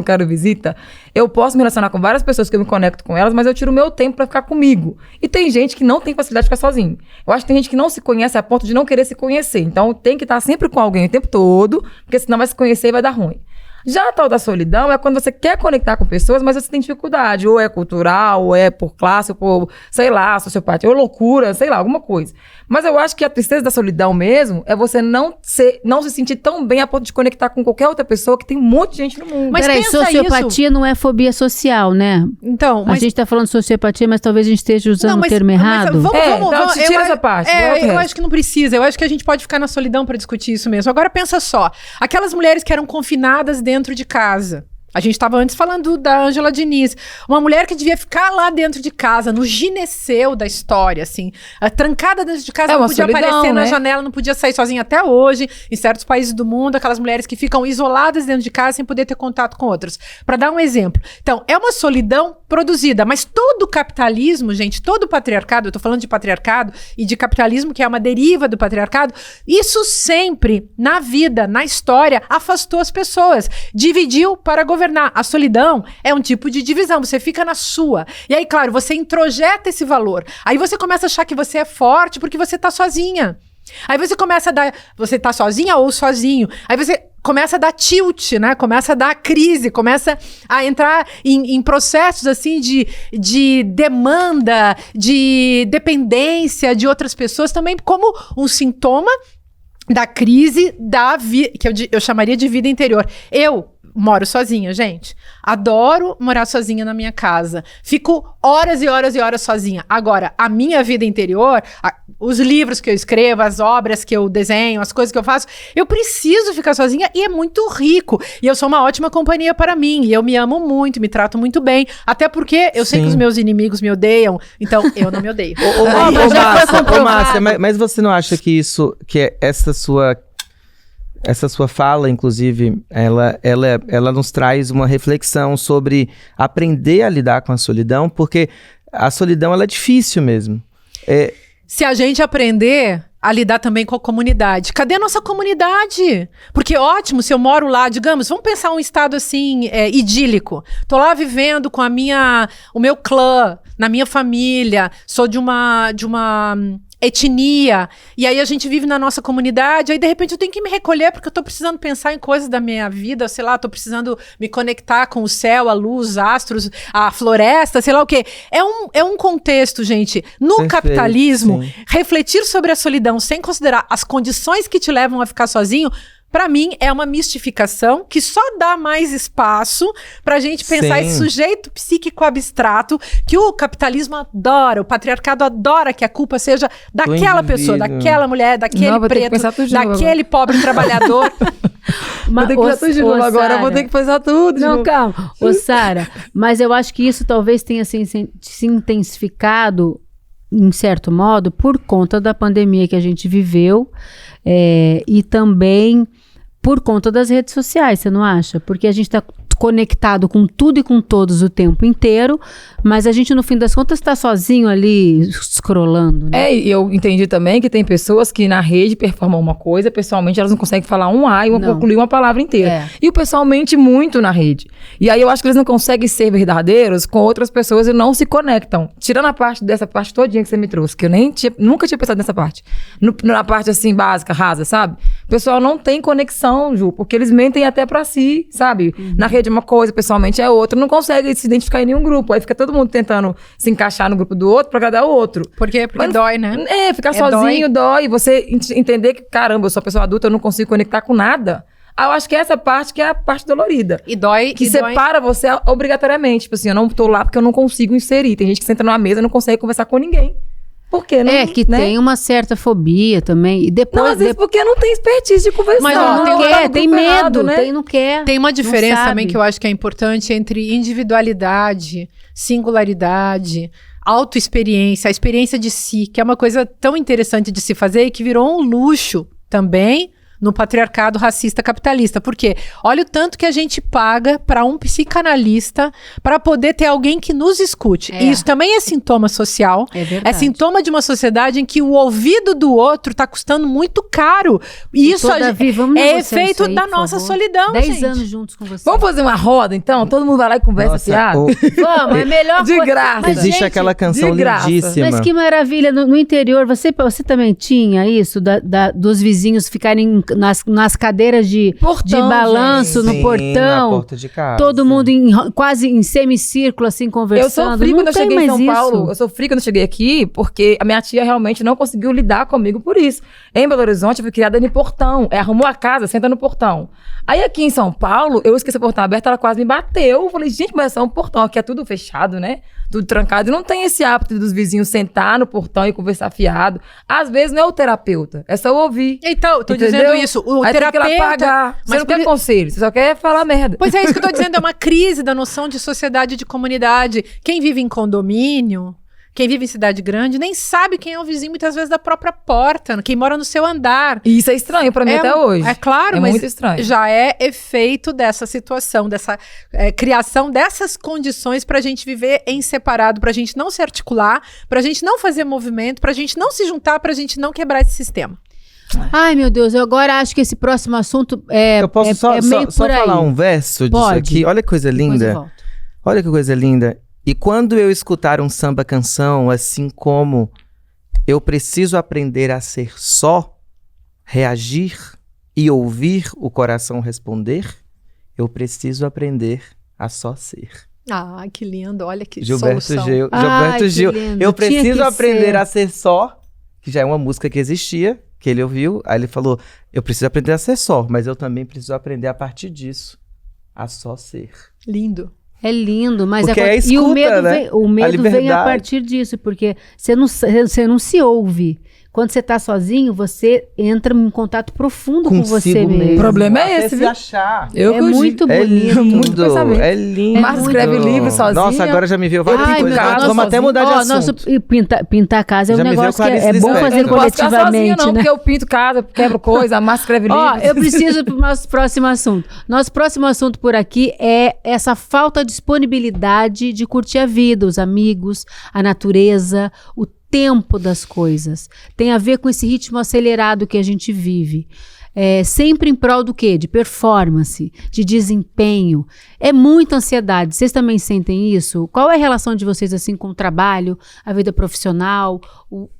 quero visita. Eu posso me relacionar com várias pessoas que eu me conecto com elas, mas eu tiro o meu tempo pra ficar comigo. E tem gente que não tem facilidade de ficar sozinho. Eu acho que tem gente que não se conhece a ponto de não querer se conhecer. Então, tem que estar sempre com alguém o tempo todo, porque senão vai se conhecer e vai dar ruim. Já a tal da solidão é quando você quer conectar com pessoas, mas você tem dificuldade. Ou é cultural, ou é por classe, ou por, sei lá, sociopatia, ou loucura, sei lá, alguma coisa. Mas eu acho que a tristeza da solidão mesmo é você não se sentir tão bem a ponto de conectar com qualquer outra pessoa, que tem um monte de gente no mundo. Mas Peraí, pensa sociopatia não é fobia social, né? Então, A gente tá falando de sociopatia, mas talvez a gente esteja usando o termo errado. Então, tira essa parte, bota o eu resto. acho que não precisa. Eu acho que a gente pode ficar na solidão pra discutir isso mesmo. Agora pensa só. Aquelas mulheres que eram confinadas dentro de casa. A gente estava antes falando da Ângela Diniz. Uma mulher que devia ficar lá dentro de casa, no gineceu da história, assim. Trancada dentro de casa, É não uma podia solidão, aparecer na né? janela, não podia sair sozinha até hoje. Em certos países do mundo, aquelas mulheres que ficam isoladas dentro de casa sem poder ter contato com outras. Para dar um exemplo. Então, é uma solidão produzida, mas todo o capitalismo, gente, todo o patriarcado, eu tô falando de patriarcado e de capitalismo, que é uma deriva do patriarcado, isso sempre, na vida, na história, afastou as pessoas. Dividiu para governar. A solidão é um tipo de divisão, você fica na sua. E aí, claro, você introjeta esse valor. Aí você começa a achar que você é forte porque você tá sozinha. Aí você começa a dar... Você tá sozinha ou sozinho. Aí você começa a dar tilt, né? Começa a dar crise, começa a entrar em processos, assim, de demanda, de dependência de outras pessoas também, como um sintoma da crise da vida, que eu chamaria de vida interior. Eu moro sozinha, gente. Adoro morar sozinha na minha casa. Fico horas e horas e horas sozinha. Agora, a minha vida interior, os livros que eu escrevo, as obras que eu desenho, as coisas que eu faço, eu preciso ficar sozinha e é muito rico. E eu sou uma ótima companhia para mim. E eu me amo muito, me trato muito bem. Até porque eu sei que os meus inimigos me odeiam, então eu não me odeio. Márcia, mas você não acha que essa sua fala, inclusive, ela nos traz uma reflexão sobre aprender a lidar com a solidão, porque a solidão ela é difícil mesmo. Se a gente aprender a lidar também com a comunidade. Cadê a nossa comunidade? Porque ótimo, se eu moro lá, digamos, vamos pensar um estado assim, idílico. Tô lá vivendo com o meu clã, na minha família, sou de uma etnia, e aí a gente vive na nossa comunidade, aí de repente eu tenho que me recolher porque eu tô precisando pensar em coisas da minha vida, sei lá, tô precisando me conectar com o céu, a luz, os astros, a floresta, sei lá o quê. É um contexto, gente. No Perfeito, capitalismo, sim. refletir sobre a solidão sem considerar as condições que te levam a ficar sozinho, pra mim, é uma mistificação que só dá mais espaço pra gente pensar Sim. esse sujeito psíquico abstrato que o capitalismo adora, o patriarcado adora que a culpa seja daquela pessoa, indivíduo. daquela mulher, daquele Não, vou ter que preto, pensar tudo de novo daquele pobre trabalhador. Vou ter que pensar tudo de novo agora, vou ter que pensar tudo de Não, novo. calma. Ô, Sara, mas eu acho que isso talvez tenha se intensificado, em certo modo, por conta da pandemia que a gente viveu e também por conta das redes sociais, você não acha? Porque a gente está conectado com tudo e com todos o tempo inteiro, mas a gente, no fim das contas, está sozinho ali, scrollando, né? E eu entendi também que tem pessoas que na rede performam uma coisa, pessoalmente elas não conseguem falar um A e concluir uma palavra inteira. E o pessoal mente muito na rede. E aí eu acho que eles não conseguem ser verdadeiros com outras pessoas e não se conectam. Tirando dessa parte todinha que você me trouxe, que eu nunca tinha pensado nessa parte. Na parte assim, básica, rasa, sabe? O pessoal não tem conexão, Ju, porque eles mentem até pra si, sabe? Na rede é uma coisa, pessoalmente é outra, não consegue se identificar em nenhum grupo. Aí fica todo mundo tentando se encaixar no grupo do outro pra agradar o outro. Porque Mas dói, né? Ficar sozinho dói. Você entender que, caramba, eu sou uma pessoa adulta, eu não consigo conectar com nada. Eu acho que essa parte que é a parte dolorida. E dói. Que separa você obrigatoriamente. Tipo assim, eu não tô lá porque eu não consigo inserir. Tem gente que senta numa mesa e não consegue conversar com ninguém. Por quê? Não, que né? tem uma certa fobia também. E depois, Não, às vezes porque não tem expertise de conversar. Mas não quer, tem medo, né? não quer. Tem uma diferença sabe. também que eu acho que é importante entre individualidade, singularidade, autoexperiência, a experiência de si, que é uma coisa tão interessante de se fazer e que virou um luxo também no patriarcado racista capitalista. Por quê? Olha o tanto que a gente paga para um psicanalista para poder ter alguém que nos escute. E isso também é sintoma social. É verdade. É sintoma de uma sociedade em que o ouvido do outro está custando muito caro. E isso vamos é negociar efeito isso aí, da por nossa favor. solidão, 10 gente. anos juntos com você. Vamos fazer uma roda, então? Todo mundo vai lá e conversa Nossa, fiado? Vamos, é melhor De coisa. graça. Mas, Existe gente, aquela canção de graça. lindíssima. Mas que maravilha, no interior, você também tinha isso, dos vizinhos ficarem nas cadeiras de Portão, balanço gente. no Sim, portão, na porta de casa. todo mundo quase em semicírculo, assim, Eu conversando. sofri Não quando eu tem cheguei em mais São Paulo. isso. Eu sofri quando eu cheguei aqui, porque a minha tia realmente não conseguiu lidar comigo por isso. Em Belo Horizonte, eu fui criada no portão. Arrumou a casa, senta no portão. Aí aqui em São Paulo, eu esqueci o portão aberto, ela quase me bateu. Eu falei, gente, mas é só um portão. Aqui é tudo fechado, né? Tudo trancado. E não tem esse hábito dos vizinhos sentar no portão e conversar fiado. Às vezes não é o terapeuta, é só eu ouvir. Então, eu tô Entendeu? o isso. O Aí terapeuta... tem que ir lá pagar. Você Mas não quer conselho, você só quer falar merda. Pois é, isso que eu tô dizendo, é uma crise da noção de sociedade e de comunidade. Quem vive em condomínio, quem vive em cidade grande, nem sabe quem é o vizinho, muitas vezes, da própria porta, quem mora no seu andar. E isso é estranho pra mim até hoje. É claro, É mas muito estranho. já é efeito dessa situação, dessa criação dessas condições pra gente viver em separado, pra gente não se articular, pra gente não fazer movimento, pra gente não se juntar, pra gente não quebrar esse sistema. Ai, meu Deus, eu agora acho que esse próximo assunto Eu posso só meio por aí. falar um verso disso Pode. aqui? Olha que coisa Depois eu linda. volto. Olha que coisa linda. E quando eu escutar um samba canção, assim como eu preciso aprender a ser só, reagir e ouvir o coração responder, eu preciso aprender a só ser. Ah, que lindo, olha que Gilberto solução. Gil. Ai, Gilberto que Gil. lindo. Eu Tinha preciso que aprender ser. a ser só, que já é uma música que existia, que ele ouviu. Aí ele falou, eu preciso aprender a ser só, mas eu também preciso aprender a partir disso, a só ser. Lindo. É lindo, mas Porque e o escuta, medo, né? o medo vem a liberdade. partir disso, porque você não se ouve. Quando você tá sozinho, você entra em contato profundo com você Consigo mesmo. O problema é Até esse, se viu? achar. Eu É que eu muito É bonito. muito lindo, pensamento. é lindo. Marcia escreve livro sozinha. Nossa, agora já me veio várias Ai, coisas. meu Deus, Vamos até mudar de Ó, assunto. e pintar a casa é Já um me veio negócio que Clarice é bom Lispector. fazer Eu não posso ficar sozinha, coletivamente, não, né? porque eu pinto casa, quebro coisa, a Marcia escreve livro. Ó, eu preciso pro nosso próximo assunto. Nosso próximo assunto por aqui é essa falta de disponibilidade de curtir a vida, os amigos, a natureza, o tempo das coisas. Tem a ver com esse ritmo acelerado que a gente vive. Sempre em prol do quê? De performance, de desempenho. É muita ansiedade. Vocês também sentem isso? Qual é a relação de vocês assim com o trabalho, a vida profissional,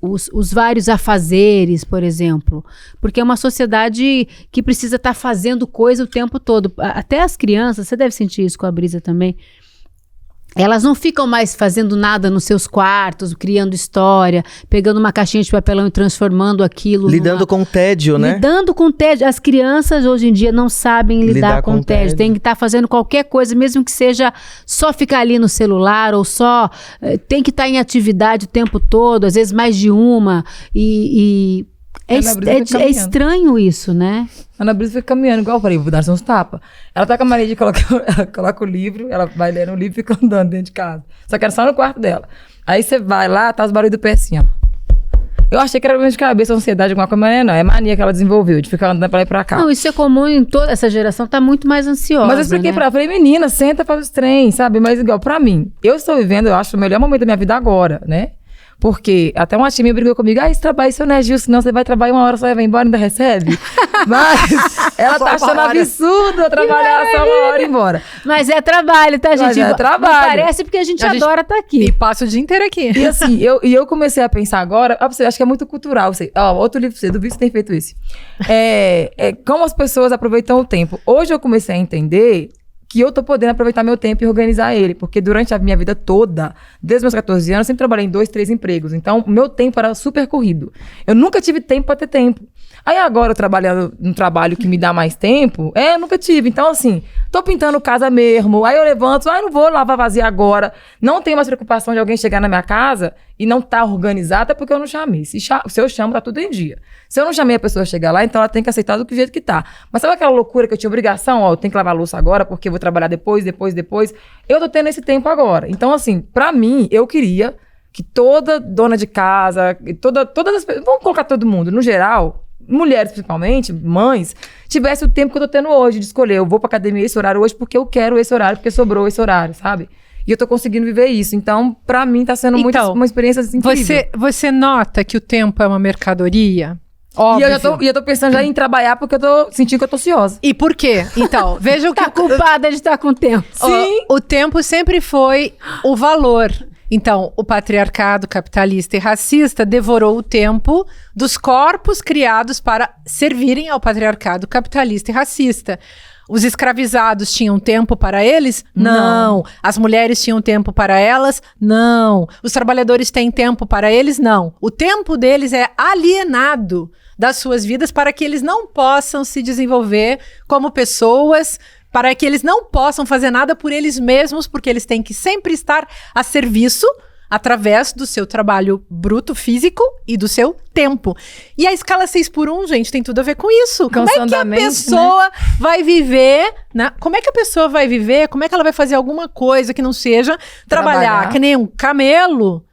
os vários afazeres, por exemplo? Porque é uma sociedade que precisa estar fazendo coisa o tempo todo. Até as crianças, você deve sentir isso com a Brisa também. Elas não ficam mais fazendo nada nos seus quartos, criando história, pegando uma caixinha de papelão e transformando aquilo. Lidando com o tédio, né? Lidando com o tédio. As crianças hoje em dia não sabem lidar com o tédio. Tem que estar fazendo qualquer coisa, mesmo que seja só ficar ali no celular ou só... tem que estar em atividade o tempo todo, às vezes mais de uma. É estranho isso, né? A Ana Brisa fica caminhando, igual eu falei, vou dar uns tapas. Ela tá com a mania de ela coloca o livro, ela vai lendo o livro e fica andando dentro de casa. Só que era só no quarto dela. Aí você vai lá, tá os barulhos do pé assim, ó. Eu achei que era problema de cabeça, ansiedade, alguma coisa, mas não. É mania que ela desenvolveu, de ficar andando pra lá e pra cá. Não, isso é comum em toda essa geração, tá muito mais ansiosa. Mas eu expliquei né? pra ela, falei, menina, senta, faz os trem, sabe? Mas igual, pra mim, eu estou vivendo, eu acho, o melhor momento da minha vida agora, né? Porque até uma tia minha brigou comigo, esse trabalho, isso não é justo, não, você vai trabalhar uma hora, só vai embora e ainda recebe. Mas ela tá achando absurdo eu trabalhar só uma hora e ir embora. Mas é trabalho, tá, gente? Mas é trabalho. Não parece porque a gente adora estar aqui. E passa o dia inteiro aqui. E assim, eu comecei a pensar agora, você acho que é muito cultural. Outro livro pra você, duvido que você tem feito isso. Como as pessoas aproveitam o tempo. Hoje eu comecei a entender que eu tô podendo aproveitar meu tempo e organizar ele. Porque durante a minha vida toda, desde meus 14 anos, eu sempre trabalhei em 2, 3 empregos. Então, o meu tempo era super corrido. Eu nunca tive tempo pra ter tempo. Aí agora, eu trabalhando num trabalho que me dá mais tempo, eu nunca tive. Então, assim, tô pintando casa mesmo, aí eu levanto, não vou lavar vazia agora. Não tenho mais preocupação de alguém chegar na minha casa e não tá organizada porque eu não chamei. Se eu chamo, tá tudo em dia. Se eu não chamei a pessoa a chegar lá, então ela tem que aceitar do jeito que tá. Mas sabe aquela loucura que eu tinha obrigação? Eu tenho que lavar a louça agora porque eu vou trabalhar depois. Eu tô tendo esse tempo agora. Então, assim, pra mim, eu queria que toda dona de casa, todas as pessoas, vamos colocar todo mundo, no geral, mulheres principalmente, mães, tivesse o tempo que eu tô tendo hoje de escolher. Eu vou pra academia esse horário hoje porque eu quero esse horário, porque sobrou esse horário, sabe? E eu tô conseguindo viver isso. Então, pra mim, tá sendo uma experiência incrível. Você nota que o tempo é uma mercadoria? Óbvio. E eu tô pensando já em trabalhar porque eu tô sentindo que eu tô ociosa. E por quê? Então, veja o que... Tá culpada de estar com o tempo. Sim. O tempo sempre foi o valor. Então, o patriarcado capitalista e racista devorou o tempo dos corpos criados para servirem ao patriarcado capitalista e racista. Os escravizados tinham tempo para eles? Não. As mulheres tinham tempo para elas? Não. Os trabalhadores têm tempo para eles? Não. O tempo deles é alienado das suas vidas para que eles não possam se desenvolver como pessoas, para que eles não possam fazer nada por eles mesmos, porque eles têm que sempre estar a serviço através do seu trabalho bruto físico e do seu tempo. E a escala 6x1, gente, tem tudo a ver com isso. Como é que a pessoa vai viver, né? Como é que a pessoa vai viver? Como é que ela vai fazer alguma coisa que não seja trabalhar que nem um camelo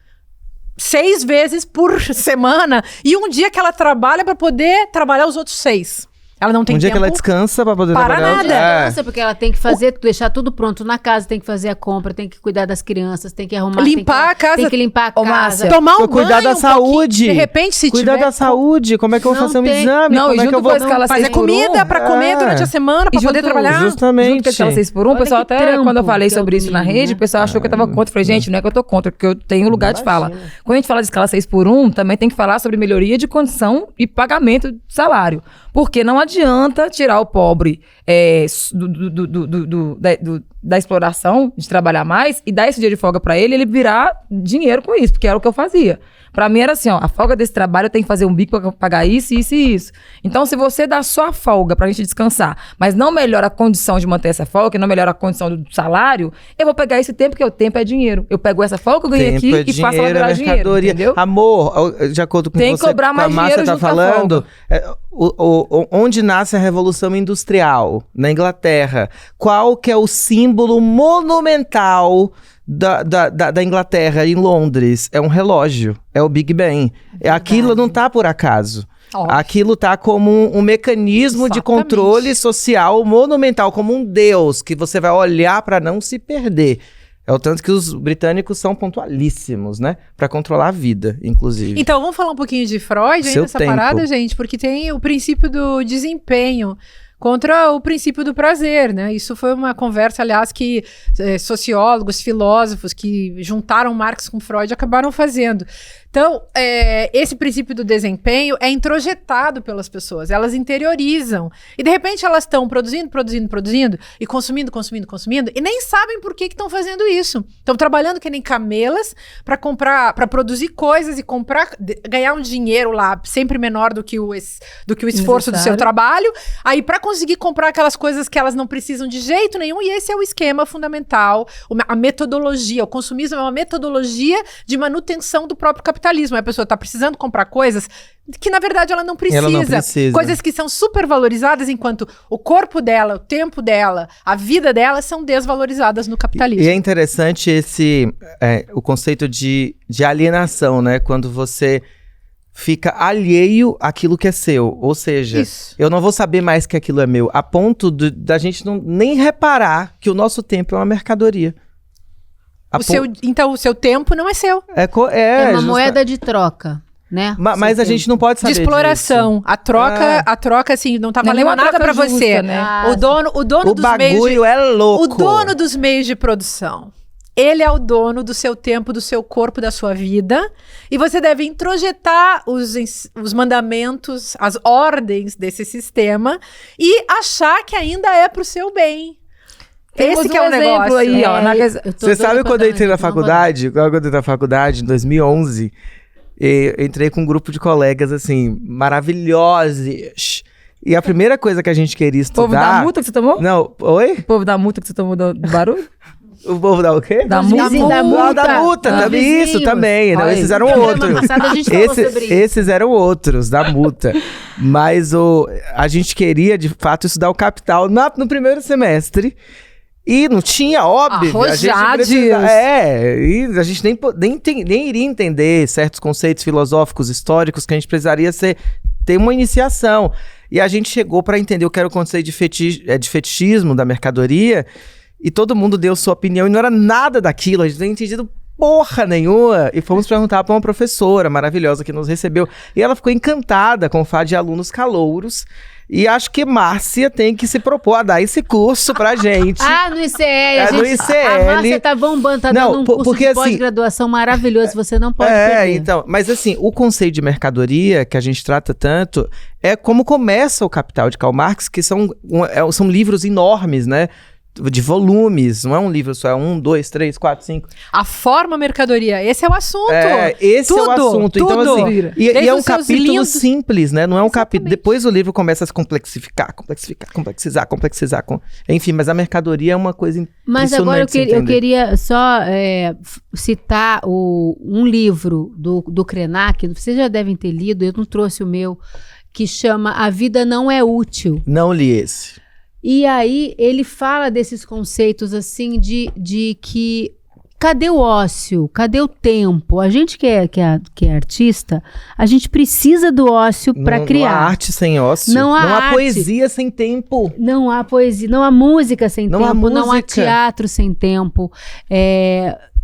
6 vezes por semana e um dia que ela trabalha para poder trabalhar os outros 6? Ela não tem tempo. Um dia que ela descansa pra poder para trabalhar. nada. Descansa, porque ela tem que fazer, deixar tudo pronto na casa, tem que fazer a compra, tem que cuidar das crianças, tem que arrumar, limpar a casa. Tem que limpar a casa. Márcia, tomar um cuidar banho da saúde. De repente, se cuidar tiver... da saúde. Como é que eu vou Não fazer um tem. exame? Não, Como e é que eu junto vou com a escala fazer 6x1, comida pra comer durante a semana, pra poder trabalhar? Justamente. Junto com a escala 6x1, o Olha pessoal que até, trampo quando eu falei que é o sobre isso na domingo, rede, né? o pessoal achou que eu tava contra. Eu falei, gente, não é que eu tô contra, porque eu tenho lugar de fala. Quando a gente fala de escala 6x1, também tem que falar sobre melhoria de condição e pagamento de salário. Porque não adianta tirar o pobre da exploração, de trabalhar mais, e dar esse dia de folga pra ele virar dinheiro com isso, porque era o que eu fazia. Pra mim era assim, ó, a folga desse trabalho eu tenho que fazer um bico pra pagar isso, isso e isso. Então, se você dá só a folga pra gente descansar, mas não melhora a condição de manter essa folga, não melhora a condição do salário, eu vou pegar esse tempo, porque o tempo é dinheiro. Eu pego essa folga que eu ganhei aqui e faço ela virar dinheiro, entendeu? Amor, de acordo com Tem que você, cobrar com a mais Márcia dinheiro tá junto com a falando, onde nasce a Revolução Industrial? Na Inglaterra. Qual que é o símbolo monumental da Inglaterra, em Londres? É um relógio, é o Big Ben. Aquilo não tá por acaso. Aquilo tá como um mecanismo de controle social monumental, como um deus que você vai olhar para não se perder. É o tanto que os britânicos são pontualíssimos, né? Pra controlar a vida, inclusive. Então, vamos falar um pouquinho de Freud aí nessa parada, gente? Porque tem o princípio do desempenho contra o princípio do prazer, né? Isso foi uma conversa, aliás, que sociólogos, filósofos que juntaram Marx com Freud acabaram fazendo. Então, esse princípio do desempenho é introjetado pelas pessoas, elas interiorizam. E, de repente, elas estão produzindo e consumindo, e nem sabem por que estão fazendo isso. Estão trabalhando que nem camelas para produzir coisas e ganhar um dinheiro lá sempre menor do que o esforço do seu trabalho. Aí, para conseguir comprar aquelas coisas que elas não precisam de jeito nenhum, e esse é o esquema fundamental, a metodologia. O consumismo é uma metodologia de manutenção do próprio capitalismo. A pessoa está precisando comprar coisas que, na verdade, ela não precisa. Coisas que são super valorizadas, enquanto o corpo dela, o tempo dela, a vida dela são desvalorizadas no capitalismo. E é interessante o conceito de alienação, né? Quando você fica alheio àquilo que é seu. Ou seja, eu não vou saber mais que aquilo é meu, a ponto da gente nem reparar que o nosso tempo é uma mercadoria. Então, o seu tempo não é seu. É uma moeda de troca, né? Mas a gente não pode saber de exploração. disso. A troca, assim, não tá valendo nada pra você. Né? O dono dos meios... O bagulho é louco. O dono dos meios de produção. Ele é o dono do seu tempo, do seu corpo, da sua vida. E você deve introjetar os mandamentos, as ordens desse sistema e achar que ainda é pro seu bem. Esse que é o negócio aí, ó. Você sabe quando eu entrei na faculdade? Quando eu entrei na faculdade, em 2011, eu entrei com um grupo de colegas, assim, maravilhosos. E a primeira coisa que a gente queria estudar... O povo da multa que você tomou? Não, oi? O povo da multa que você tomou do barulho? O povo da o quê? Da Os multa. vizinhos da multa. Da multa, Os também, vizinhos. isso também. Não, Olha esses aí. eram No programa outros. passado a gente falou sobre isso. Esses eram outros, da multa. Mas a gente queria, de fato, estudar o capital no primeiro semestre. E não tinha, óbvio. A gente Arrojades. e a gente nem iria entender certos conceitos filosóficos, históricos, que a gente precisaria ter uma iniciação. E a gente chegou para entender o que era o conceito de fetichismo da mercadoria, e todo mundo deu sua opinião, e não era nada daquilo, a gente não tinha entendido porra nenhuma. E fomos perguntar para uma professora maravilhosa que nos recebeu, e ela ficou encantada com o fato de alunos calouros. E acho que Márcia tem que se propor a dar esse curso pra gente. No ICL. No ICL. A Márcia tá bombando, tá dando um curso porque, de assim, pós-graduação maravilhoso, você não pode perder. Então, mas assim, o conceito de mercadoria, que a gente trata tanto, é como começa o Capital de Karl Marx, que são livros enormes, né? De volumes, não é um livro só, é 1, 2, 3, 4, 5. A forma mercadoria, esse é o assunto. Esse é o Tudo, assunto. tudo. Então, assim, e é um os seus capítulo lindos. simples, né? Não é um capítulo. Exatamente. Depois o livro começa a se complexizar. Enfim, mas a mercadoria é uma coisa Mas agora eu impressionante. queria só citar um livro do Krenak, vocês já devem ter lido, eu não trouxe o meu, que chama A Vida Não é Útil. Não li esse. E aí ele fala desses conceitos assim de que cadê o ócio? Cadê o tempo? A gente que é artista, a gente precisa do ócio para criar. Não há arte sem ócio. Não há Não há arte. Poesia sem tempo. Não há poesia, não há música sem Não há tempo, não há música. teatro sem tempo.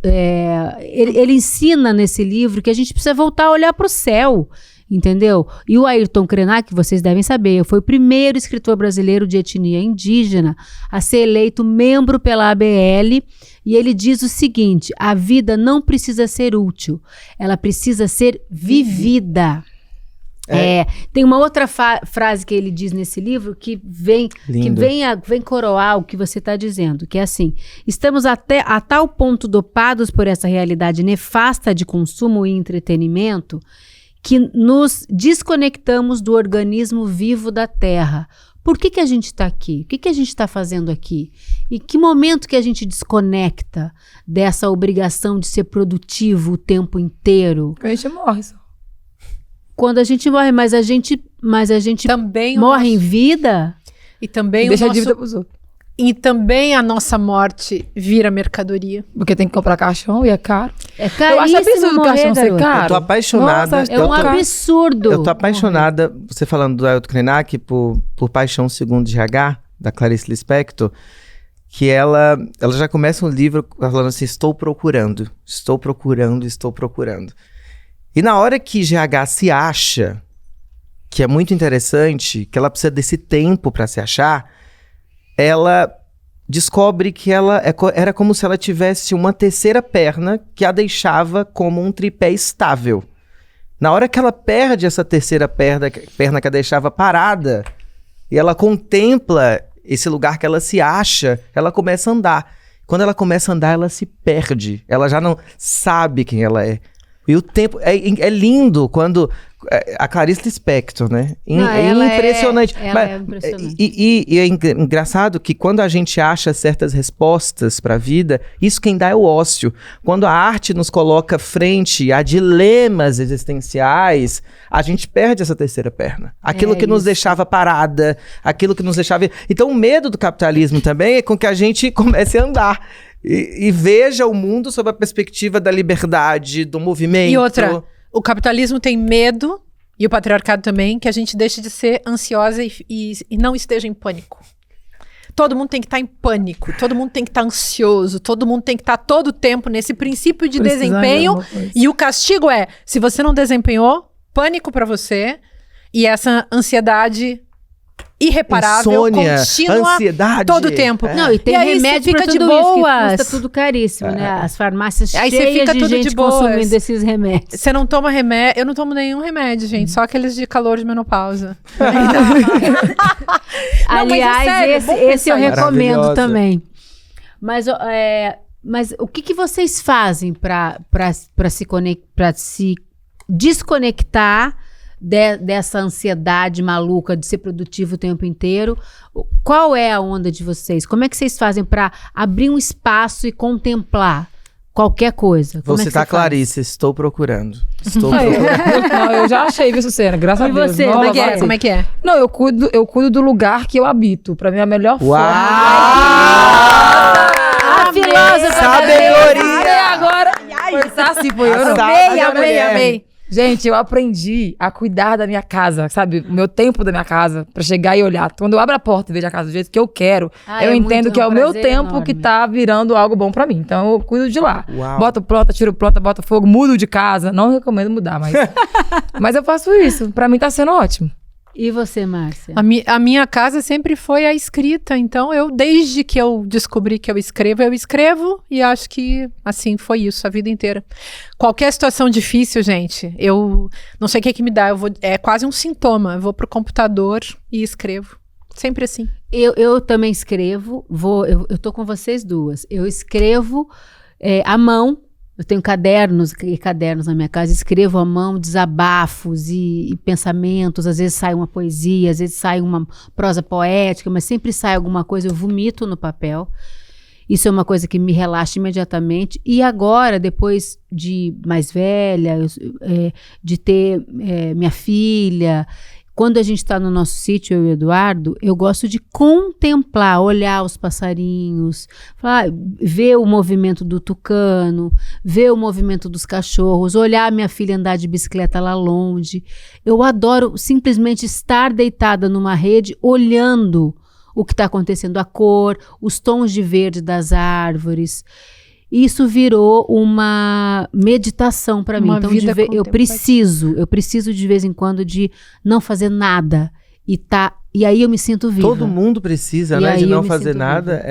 Ele ensina nesse livro que a gente precisa voltar a olhar para o céu. Entendeu? E o Ayrton Krenak, vocês devem saber, foi o primeiro escritor brasileiro de etnia indígena a ser eleito membro pela ABL, e ele diz o seguinte: a vida não precisa ser útil, ela precisa ser vivida. Tem uma outra frase que ele diz nesse livro que vem coroar o que você está dizendo, que é assim: estamos a tal ponto dopados por essa realidade nefasta de consumo e entretenimento que nos desconectamos do organismo vivo da Terra. Por que a gente está aqui? O que a gente está fazendo aqui? E que momento que a gente desconecta dessa obrigação de ser produtivo o tempo inteiro? A gente morre só. Quando a gente morre, mas a gente Também o morre em nosso- vida? E também Deixa o a dívida nosso... pros outros. E também a nossa morte vira mercadoria. Porque tem que comprar caixão e é caro. É Eu acho caríssimo absurdo o morrer, caixão ser garota. caro. Eu tô apaixonada. Nossa, É um absurdo. Eu tô apaixonada, você falando do Ayrton Krenak, por Paixão Segundo GH, da Clarice Lispector, que ela já começa um livro falando assim: estou procurando. E na hora que GH se acha, que é muito interessante, que ela precisa desse tempo para se achar, ela descobre que ela era como se ela tivesse uma terceira perna que a deixava como um tripé estável. Na hora que ela perde essa terceira perna que a deixava parada, e ela contempla esse lugar que ela se acha, ela começa a andar. Quando ela começa a andar, ela se perde. Ela já não sabe quem ela é. E o tempo... É lindo quando... A Clarice Lispector, né? Ela impressionante. é impressionante. E é engraçado que quando a gente acha certas respostas para a vida, isso quem dá é o ócio. Quando a arte nos coloca frente a dilemas existenciais, a gente perde essa terceira perna. Aquilo que nos deixava parada, aquilo que nos deixava... Então o medo do capitalismo também é com que a gente comece a andar. E veja o mundo sob a perspectiva da liberdade, do movimento. E outra, o capitalismo tem medo, e o patriarcado também, que a gente deixe de ser ansiosa e não esteja em pânico. Todo mundo tem que estar em pânico, todo mundo tem que estar ansioso, todo mundo tem que estar todo o tempo nesse princípio de Precisando de desempenho. alguma coisa. E o castigo é, se você não desempenhou, pânico pra você, e essa ansiedade irreparável, Insônia, contínua, ansiedade. todo o tempo. Não, e tem aí você remédio fica pra de tudo isso, que boas. custa tudo caríssimo, né? As farmácias Aí você cheias fica de tudo de gente boas. consumindo esses remédios. Você não toma remédio? Eu não tomo nenhum remédio, gente. Só aqueles de calor de menopausa. Aliás, sério, é bom esse eu pensar isso. recomendo Maravilhosa. também. Mas o que vocês fazem para se desconectar dessa ansiedade maluca de ser produtivo o tempo inteiro. Qual é a onda de vocês? Como é que vocês fazem para abrir um espaço e contemplar qualquer coisa? Vou Como é que citar você faz? Clarice, estou procurando. Estou procurando. Não, eu já achei, viu, Sucena? Graças a E Deus. você, Não, como é que vai. Como é que é? Não, eu cuido do lugar que eu habito. Pra mim, é a melhor Uau! A filósofa Sabedoria! Agora, foi assim, foi eu não. Amei. Gente, eu aprendi a cuidar da minha casa, sabe? O meu tempo da minha casa, pra chegar e olhar. Quando eu abro a porta e vejo a casa do jeito que eu quero, eu entendo que é o meu tempo que tá virando algo bom pra mim. Então eu cuido de lá. Uau. Boto planta, tiro planta, boto fogo, mudo de casa. Não recomendo mudar, mas... mas eu faço isso. Pra mim tá sendo ótimo. E você, Márcia? A minha casa sempre foi a escrita, então desde que eu descobri que eu escrevo e acho que assim foi isso a vida inteira. Qualquer situação difícil, gente, eu não sei o que me dá, é quase um sintoma, eu vou pro computador e escrevo, sempre assim. Eu também escrevo, eu tô com vocês duas. Eu escrevo à mão. Eu tenho cadernos e cadernos na minha casa, escrevo à mão desabafos e pensamentos, às vezes sai uma poesia, às vezes sai uma prosa poética, mas sempre sai alguma coisa, eu vomito no papel. Isso é uma coisa que me relaxa imediatamente. E agora, depois de mais velha, de ter minha filha... Quando a gente está no nosso sítio, eu e o Eduardo, eu gosto de contemplar, olhar os passarinhos, ver o movimento do tucano, ver o movimento dos cachorros, olhar minha filha andar de bicicleta lá longe. Eu adoro simplesmente estar deitada numa rede, olhando o que está acontecendo, a cor, os tons de verde das árvores. Isso virou uma meditação para mim. Então, eu preciso de vez em quando de não fazer nada. E aí eu me sinto viva. Todo mundo precisa, né? De não fazer nada.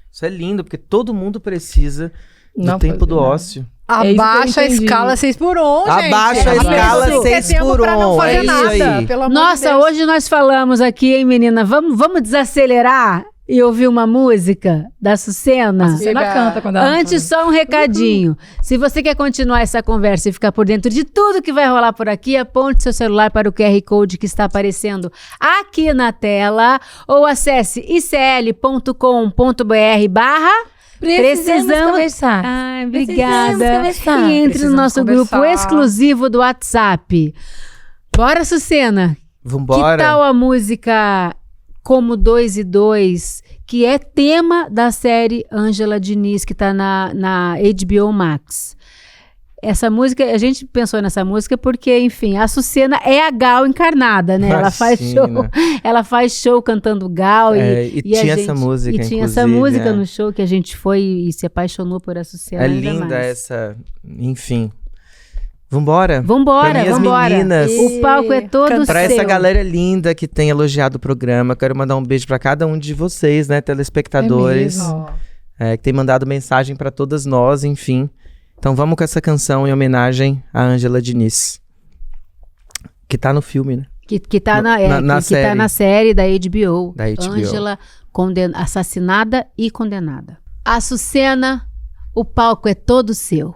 Isso é lindo, porque todo mundo precisa do tempo do ócio. Abaixa a escala 6x1, gente. Abaixa a escala 6x1. É isso aí. Nossa, hoje nós falamos aqui, hein, menina? Vamos desacelerar e ouvir uma música da Sucena? A Sucena canta quando ela Antes, só um recadinho. Se você quer continuar essa conversa e ficar por dentro de tudo que vai rolar por aqui, aponte seu celular para o QR Code que está aparecendo aqui na tela ou acesse icl.com.br/ Precisamos conversar. Ai, obrigada. Precisamos conversar. E entre no nosso grupo exclusivo do WhatsApp. Bora, Sucena. Vambora. Que tal a música Como 2 e 2, que é tema da série Ângela Diniz, que está na HBO Max? Essa música, a gente pensou nessa música porque, enfim, a Sucena é a Gal encarnada, né? Ela faz show cantando Gal e tinha essa música, e tinha essa música no show que a gente foi e se apaixonou por a Sucena. É linda essa, enfim. Vambora. Vambora. Meninas. O palco é todo seu. Pra essa galera linda que tem elogiado o programa, quero mandar um beijo pra cada um de vocês, né, telespectadores, que tem mandado mensagem pra todas nós, enfim. Então vamos com essa canção em homenagem à Ângela Diniz, que tá no filme, né? Que tá na série da HBO. Ângela assassinada e condenada. A Sucena, o palco é todo seu.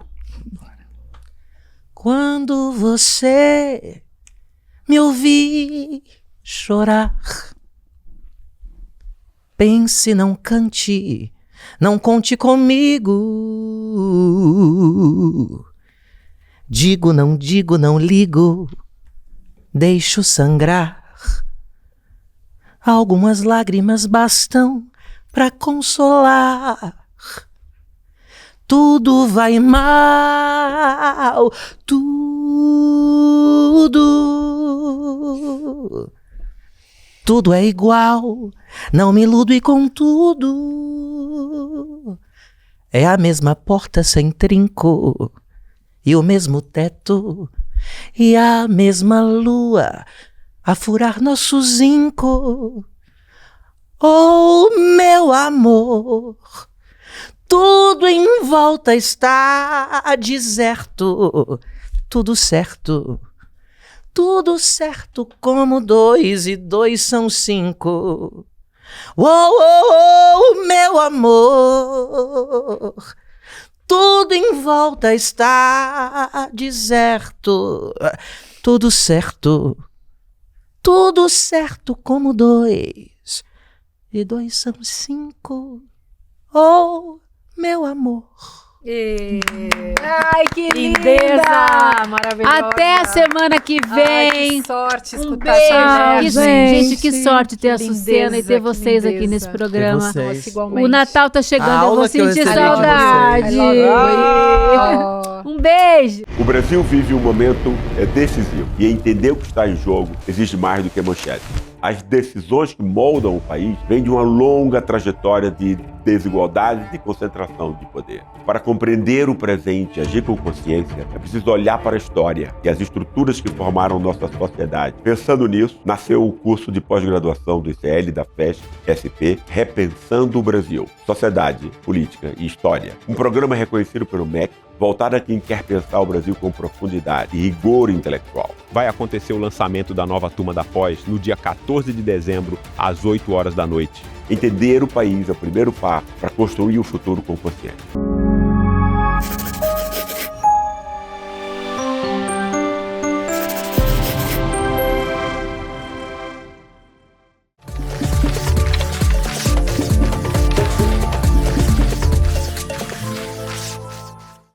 Quando você me ouvir chorar, pense, não cante, não conte comigo. Digo, não ligo, deixo sangrar. Algumas lágrimas bastam pra consolar. Tudo vai mal, tudo é igual, não me iludo e contudo é a mesma porta sem trinco e o mesmo teto e a mesma lua a furar nosso zinco. Oh, meu amor, tudo em volta está deserto, tudo certo como 2 e 2 são 5. Oh, meu amor, Tudo em volta está deserto. Tudo certo como 2. E 2 são 5. Oh, meu amor. Ai, que Lindeza! linda! Maravilhosa! Até a semana que vem. Ai, que sorte Um escutar beijo. essa Que, mulher, gente, que sorte ter a Que Sucena e lindeza, ter que vocês aqui lindeza. nesse programa. Ter vocês. Nossa, igualmente. O Natal tá A chegando, eu aula vou que eu sentir recebi de saudade. Oh. Um beijo. O Brasil vive um momento decisivo e entender o que está em jogo exige mais do que manchete. As decisões que moldam o país vêm de uma longa trajetória de desigualdade e concentração de poder. Para compreender o presente e agir com consciência, é preciso olhar para a história e as estruturas que formaram nossa sociedade. Pensando nisso, nasceu o curso de pós-graduação do ICL da FESC SP, Repensando o Brasil, Sociedade, Política e História. Um programa reconhecido pelo MEC, voltado a quem quer pensar o Brasil com profundidade e rigor intelectual. Vai acontecer o lançamento da nova turma da Pós no dia 14 de dezembro, às 8 horas da noite. Entender o país é o primeiro passo para construir o futuro com consciência.